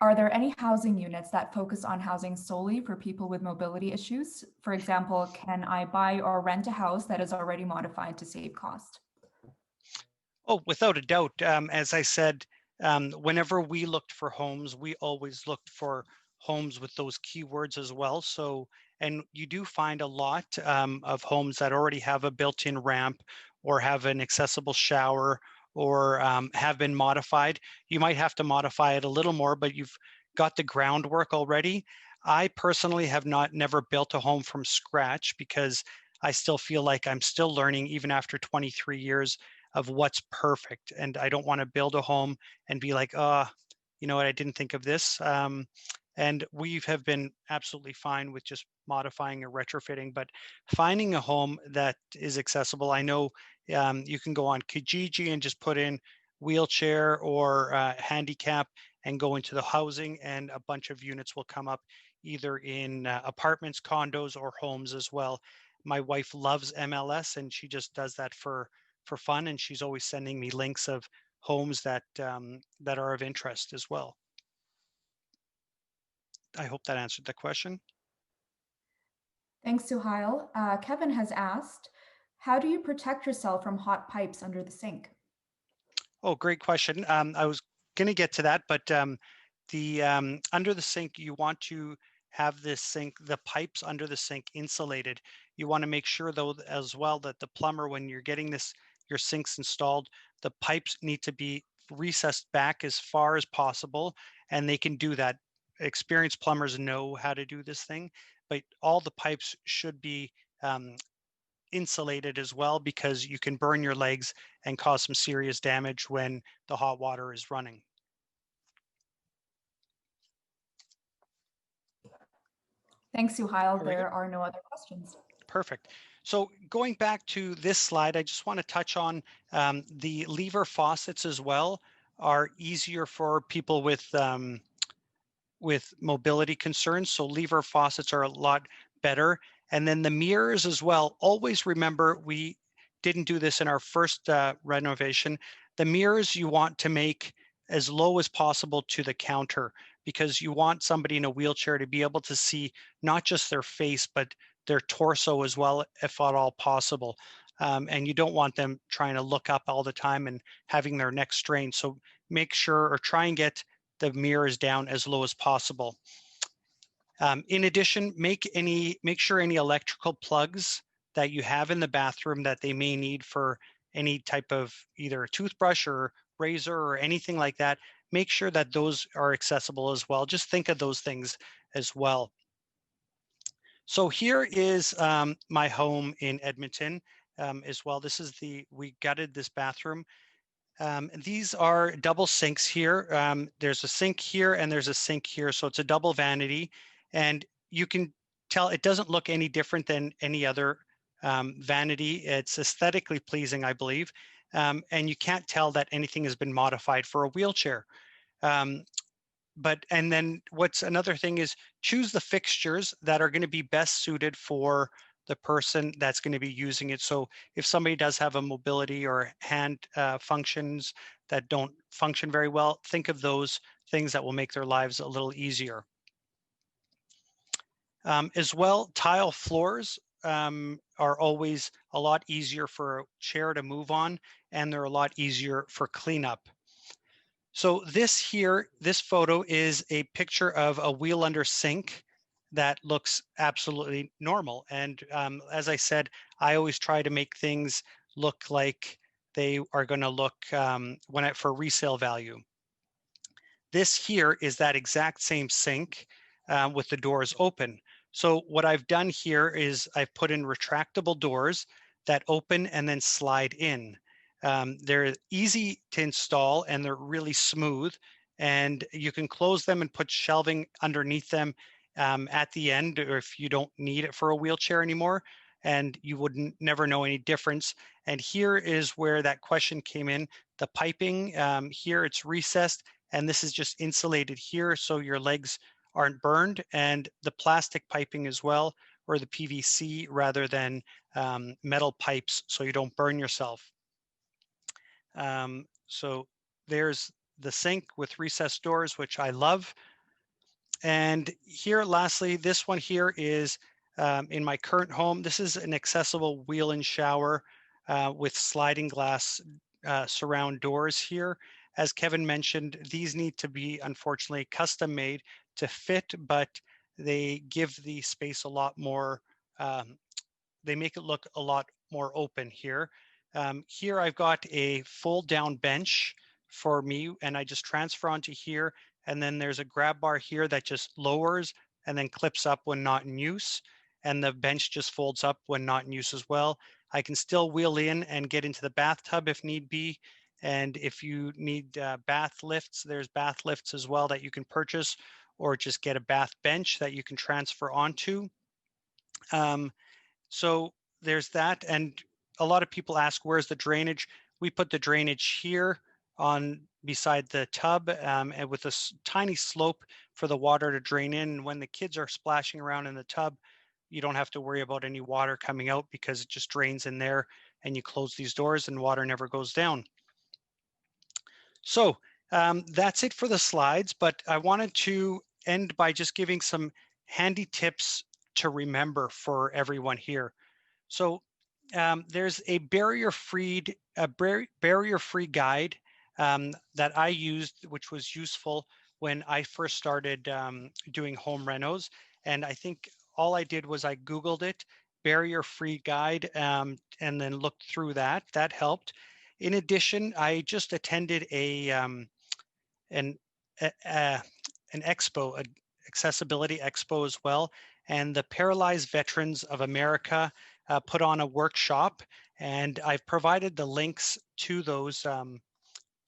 A: are there any housing units that focus on housing solely for people with mobility issues? For example, can I buy or rent a house that is already modified to save cost?
C: Oh, without a doubt. As I said, whenever we looked for homes, we always looked for homes with those keywords as well. So, and you do find a lot of homes that already have a built-in ramp or have an accessible shower or have been modified. You might have to modify it a little more, but you've got the groundwork already. I personally have never built a home from scratch because I still feel like I'm still learning even after 23 years of what's perfect. And I don't want to build a home and be like, oh, you know what, I didn't think of this. And we have been absolutely fine with just modifying or retrofitting, but finding a home that is accessible. I know you can go on Kijiji and just put in wheelchair or handicap and go into the housing, and a bunch of units will come up either in apartments, condos, or homes as well. My wife loves MLS and she just does that for fun, and she's always sending me links of homes that are of interest as well. I hope that answered the question.
A: Thanks, Suhail. Kevin has asked, how do you protect yourself from hot pipes under the sink?
C: Oh, great question. I was going to get to that, but the under the sink, you want to have this sink, the pipes under the sink insulated. You want to make sure though as well that the plumber, when you're getting your sinks installed, the pipes need to be recessed back as far as possible, and they can do that. Experienced plumbers know how to do this thing, but all the pipes should be insulated as well, because you can burn your legs and cause some serious damage when the hot water is running.
A: Thanks, Souheil. There are no other questions.
C: Perfect. So going back to this slide, I just want to touch on the lever faucets as well are easier for people with mobility concerns. So lever faucets are a lot better. And then the mirrors as well. Always remember, we didn't do this in our first renovation. The mirrors you want to make as low as possible to the counter, because you want somebody in a wheelchair to be able to see not just their face, but their torso as well, if at all possible. And you don't want them trying to look up all the time and having their neck strained. So make sure, or try and get the mirrors down as low as possible. In addition, make sure any electrical plugs that you have in the bathroom that they may need for any type of either a toothbrush or razor or anything like that, make sure that those are accessible as well. Just think of those things as well. So here is my home in Edmonton as well. This is we gutted this bathroom. These are double sinks here. There's a sink here and there's a sink here. So it's a double vanity, and you can tell it doesn't look any different than any other vanity. It's aesthetically pleasing, I believe. And you can't tell that anything has been modified for a wheelchair. And then what's another thing is choose the fixtures that are going to be best suited for the person that's going to be using it. So if somebody does have a mobility or hand functions that don't function very well, think of those things that will make their lives a little easier. As well, tile floors are always a lot easier for a chair to move on, and they're a lot easier for cleanup. So this photo is a picture of a wheel under sink that looks absolutely normal. And as I said, I always try to make things look like they are going to look for resale value. This here is that exact same sink with the doors open. So what I've done here is I've put in retractable doors that open and then slide in. They're easy to install and they're really smooth, and you can close them and put shelving underneath them at the end, or if you don't need it for a wheelchair anymore, and you would never know any difference. And here is where that question came in. The piping here, it's recessed, and this is just insulated here so your legs aren't burned, and the plastic piping as well, or the PVC rather than metal pipes, so you don't burn yourself. So there's the sink with recessed doors, which I love. And here, lastly, this one here is in my current home. This is an accessible wheel-in shower with sliding glass surround doors here. As Kevin mentioned, these need to be, unfortunately, custom made to fit, but they give the space a lot more, they make it look a lot more open here. Here I've got a fold down bench for me, and I just transfer onto here. And then there's a grab bar here that just lowers and then clips up when not in use. And the bench just folds up when not in use as well. I can still wheel in and get into the bathtub if need be. And if you need bath lifts, there's bath lifts as well that you can purchase, or just get a bath bench that you can transfer onto. So there's that. And a lot of people ask, where's the drainage? We put the drainage here on beside the tub and with a tiny slope for the water to drain in. And when the kids are splashing around in the tub, you don't have to worry about any water coming out because it just drains in there, and you close these doors and water never goes down. So that's it for the slides, but I wanted to end by just giving some handy tips to remember for everyone here. So there's a barrier-free guide that I used, which was useful when I first started doing home renos. And I think all I did was I Googled it, barrier-free guide, and then looked through that. That helped. In addition, I just attended an a, a, an expo, an accessibility expo as well. And the Paralyzed Veterans of America put on a workshop, and I've provided the links to those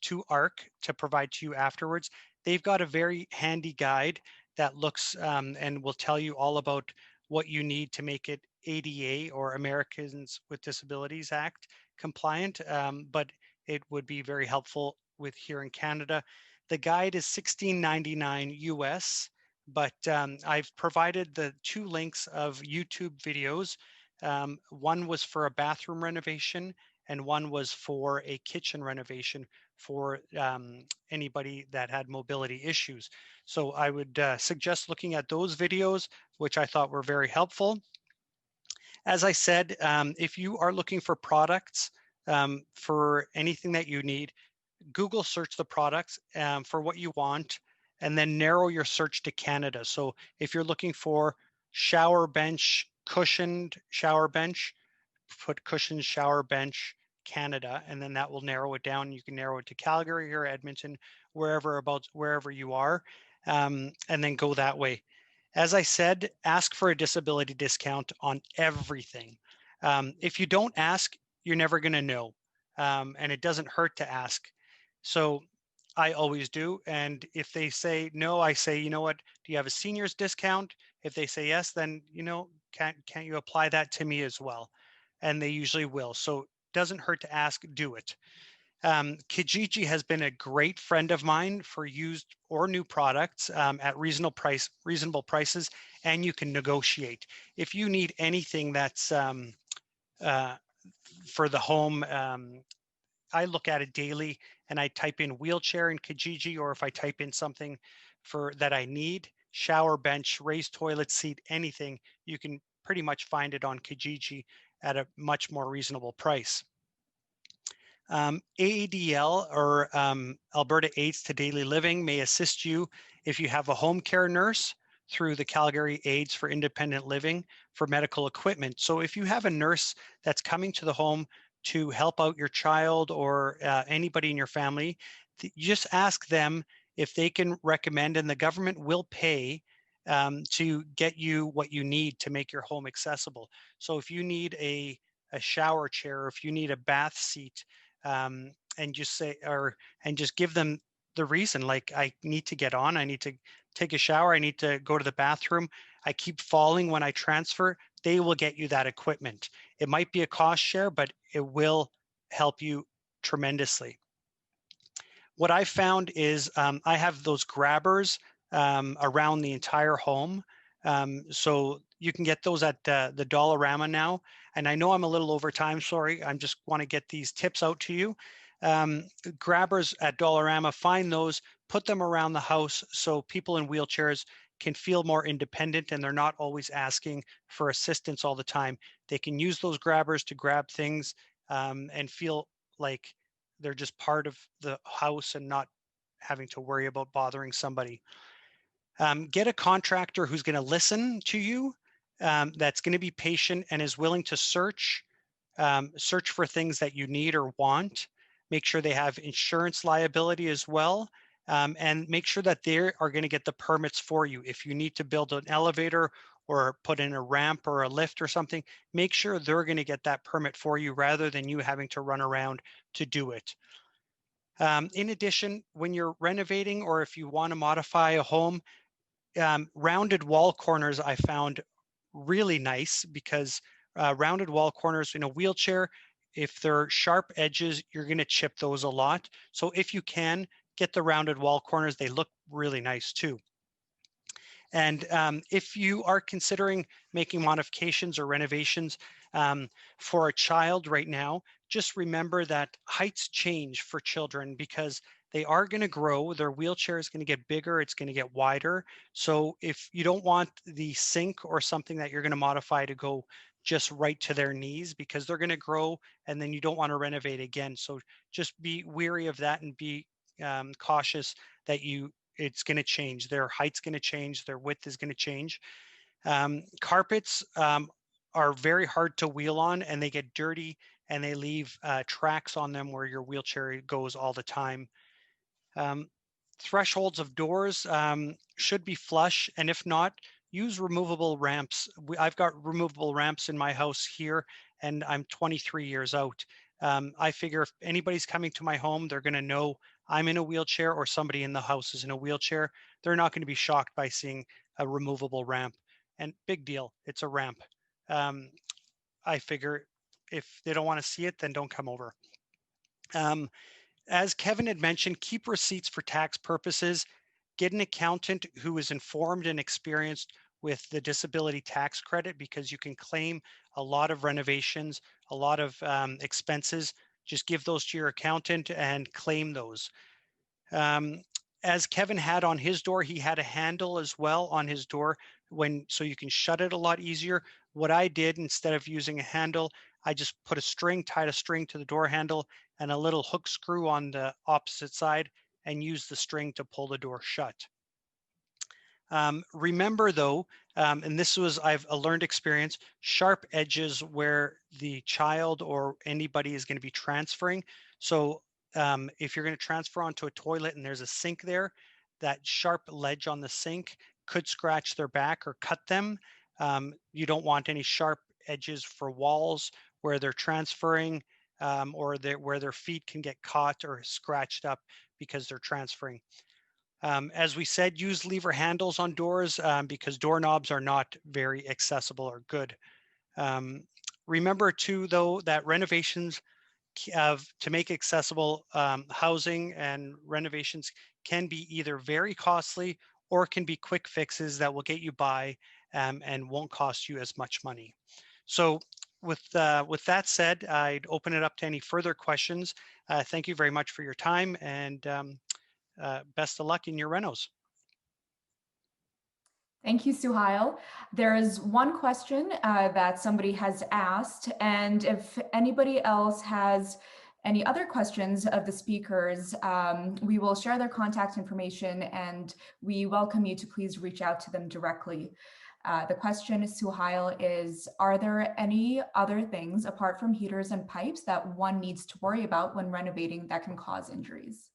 C: to ARK to provide to you afterwards. They've got a very handy guide that looks and will tell you all about what you need to make it ADA, or Americans with Disabilities Act, compliant, but it would be very helpful with here in Canada. The guide is $16.99 US, but I've provided the 2 links of YouTube videos. One was for a bathroom renovation, and one was for a kitchen renovation for anybody that had mobility issues. So I would suggest looking at those videos, which I thought were very helpful. As I said, if you are looking for products for anything that you need, Google search the products for what you want, and then narrow your search to Canada. So if you're looking for shower bench, cushioned shower bench, put cushioned shower bench Canada, and then that will narrow it down. You can narrow it to Calgary or Edmonton, wherever you are, and then go that way. As I said, ask for a disability discount on everything. If you don't ask, you're never going to know, and it doesn't hurt to ask. So I always do. And if they say no, I say, you know what, do you have a seniors discount? If they say yes, then, can't you apply that to me as well? And they usually will. So it doesn't hurt to ask, do it. Kijiji has been a great friend of mine for used or new products at reasonable prices, and you can negotiate. If you need anything that's for the home, I look at it daily, and I type in wheelchair in Kijiji, or if I type in something for that I need, shower bench, raised toilet seat, anything, you can pretty much find it on Kijiji at a much more reasonable price. AADL, or Alberta Aids to Daily Living, may assist you if you have a home care nurse through the Calgary Aids for Independent Living for medical equipment. So if you have a nurse that's coming to the home to help out your child or anybody in your family, you just ask them if they can recommend, and the government will pay to get you what you need to make your home accessible. So if you need a shower chair, or if you need a bath seat, and just give them the reason, like, I need to get on, I need to take a shower, I need to go to the bathroom, I keep falling when I transfer, they will get you that equipment. It might be a cost share, but it will help you tremendously. What I found is I have those grabbers around the entire home. So you can get those at the Dollarama now. And I know I'm a little over time, sorry. I just want to get these tips out to you. Grabbers at Dollarama, find those, put them around the house so people in wheelchairs can feel more independent, and they're not always asking for assistance all the time. They can use those grabbers to grab things and feel like they're just part of the house and not having to worry about bothering somebody. Get a contractor who's going to listen to you, that's going to be patient and is willing to search for things that you need or want. Make sure they have insurance liability as well, and make sure that they are going to get the permits for you. If you need to build an elevator or put in a ramp or a lift or something, make sure they're going to get that permit for you rather than you having to run around to do it. In addition, when you're renovating, or if you want to modify a home, rounded wall corners I found really nice, because rounded wall corners in a wheelchair, if they're sharp edges, you're going to chip those a lot. So if you can, get the rounded wall corners. They look really nice too. And if you are considering making modifications or renovations for a child right now, just remember that heights change for children, because they are going to grow. Their wheelchair is going to get bigger. It's going to get wider. So if you don't want the sink or something that you're going to modify to go just right to their knees, because they're going to grow and then you don't want to renovate again. So just be weary of that and be cautious that it's going to change. Their height's going to change. Their width is going to change. Carpets are very hard to wheel on, and they get dirty, and they leave tracks on them where your wheelchair goes all the time. Um, Thresholds of doors should be flush, and if not, use removable ramps. I've got removable ramps in my house here, and I'm 23 years out. I figure if anybody's coming to my home, they're going to know I'm in a wheelchair or somebody in the house is in a wheelchair. They're not going to be shocked by seeing a removable ramp. And big deal, it's a ramp. Um, I figure if they don't want to see it, then don't come over. As Kevin had mentioned, keep receipts for tax purposes. Get an accountant who is informed and experienced with the disability tax credit, because you can claim a lot of renovations, a lot of expenses. Just give those to your accountant and claim those. As Kevin had on his door, he had a handle as well on his door so you can shut it a lot easier. What I did, instead of using a handle, I just tied a string to the door handle and a little hook screw on the opposite side and used the string to pull the door shut. Remember though, and this was I've a learned experience, sharp edges where the child or anybody is going to be transferring. So if you're going to transfer onto a toilet and there's a sink there, that sharp ledge on the sink could scratch their back or cut them. You don't want any sharp edges for walls where they're transferring, or where their feet can get caught or scratched up because they're transferring. As we said, use lever handles on doors because doorknobs are not very accessible or good. Remember too, though, that renovations to make accessible housing and renovations can be either very costly or can be quick fixes that will get you by and won't cost you as much money. So with that said, I'd open it up to any further questions. Thank you very much for your time, and best of luck in your renos.
A: Thank you, Souheil. There is one question that somebody has asked, and if anybody else has any other questions of the speakers, we will share their contact information, and we welcome you to please reach out to them directly. The question, Souheil, is, are there any other things apart from heaters and pipes that one needs to worry about when renovating that can cause injuries?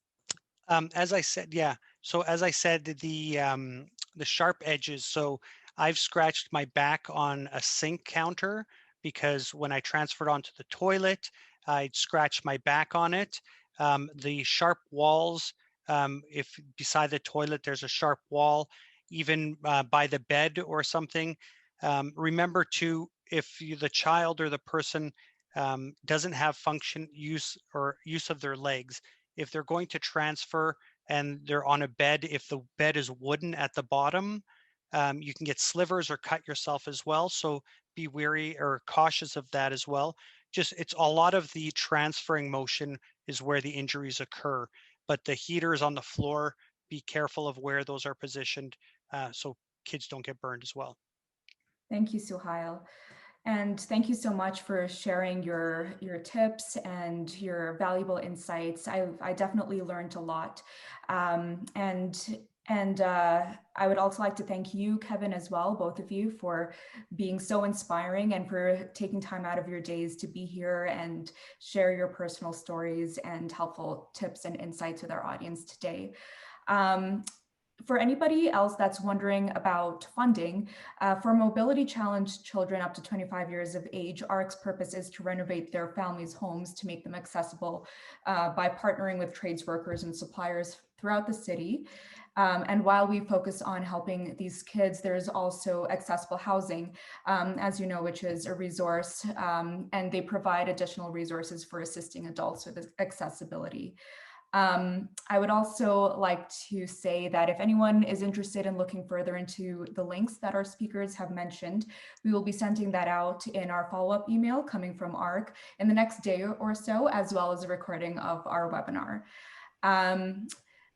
C: As I said, yeah. So as I said, the sharp edges. So I've scratched my back on a sink counter because when I transferred onto the toilet, I'd scratched my back on it. The sharp walls, if beside the toilet there's a sharp wall, even by the bed or something, remember to, if the child or the person doesn't have use of their legs, if they're going to transfer and they're on a bed, if the bed is wooden at the bottom, you can get slivers or cut yourself as well. So be wary or cautious of that as well. It's a lot of the transferring motion is where the injuries occur, but the heaters on the floor, be careful of where those are positioned so kids don't get burned as well.
A: Thank you, Souheil. And thank you so much for sharing your tips and your valuable insights. I definitely learned a lot. And I would also like to thank you, Kevin, as well, both of you, for being so inspiring and for taking time out of your days to be here and share your personal stories and helpful tips and insights with our audience today. For anybody else that's wondering about funding, for mobility challenged children up to 25 years of age, ARK's purpose is to renovate their families' homes to make them accessible by partnering with trades workers and suppliers throughout the city. And while we focus on helping these kids, there's also accessible housing, as you know, which is a resource, and they provide additional resources for assisting adults with accessibility. I would also like to say that if anyone is interested in looking further into the links that our speakers have mentioned, we will be sending that out in our follow-up email coming from ARK in the next day or so, as well as a recording of our webinar.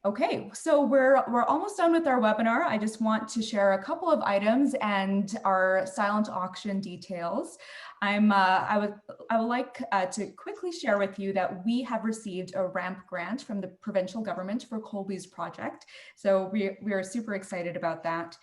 A: Okay, so we're almost done with our webinar. I just want to share a couple of items and our silent auction details. I would like to quickly share with you that we have received a RAMP grant from the provincial government for Colby's project. So we are super excited about that.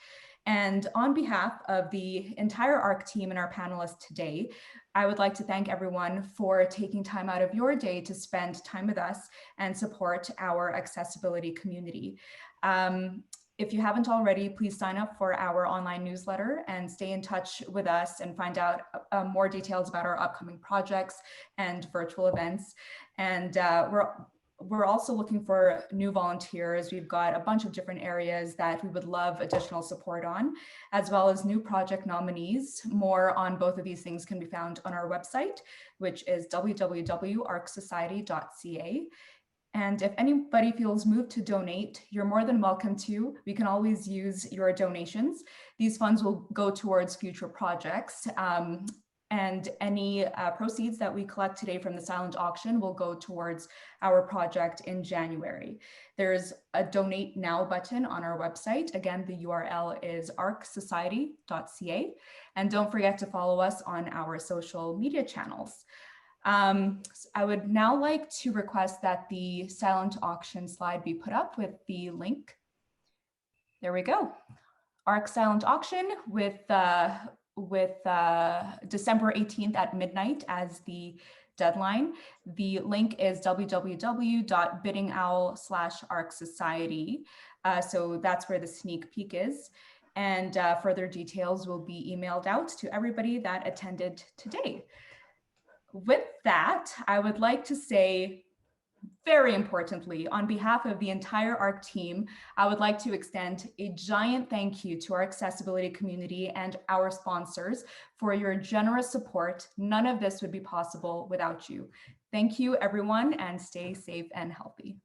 A: And on behalf of the entire ARK team and our panelists today, I would like to thank everyone for taking time out of your day to spend time with us and support our accessibility community. If you haven't already, please sign up for our online newsletter and stay in touch with us and find out more details about our upcoming projects and virtual events. And we're also looking for new volunteers. We've got a bunch of different areas that we would love additional support on, as well as new project nominees. More on both of these things can be found on our website, which is www.arksociety.ca. And if anybody feels moved to donate, you're more than welcome to. We can always use your donations. These funds will go towards future projects. And any proceeds that we collect today from the silent auction will go towards our project in January. There's a donate now button on our website. Again, the URL is arksociety.ca. And don't forget to follow us on our social media channels. I would now like to request that the silent auction slide be put up with the link. There we go. ARK silent auction with December 18th at midnight as the deadline. The link is www.biddingowl.com/arksociety. So that's where the sneak peek is. And further details will be emailed out to everybody that attended today. With that, I would like to say, very importantly, on behalf of the entire ARK team, I would like to extend a giant thank you to our accessibility community and our sponsors for your generous support. None of this would be possible without you. Thank you, everyone, and stay safe and healthy.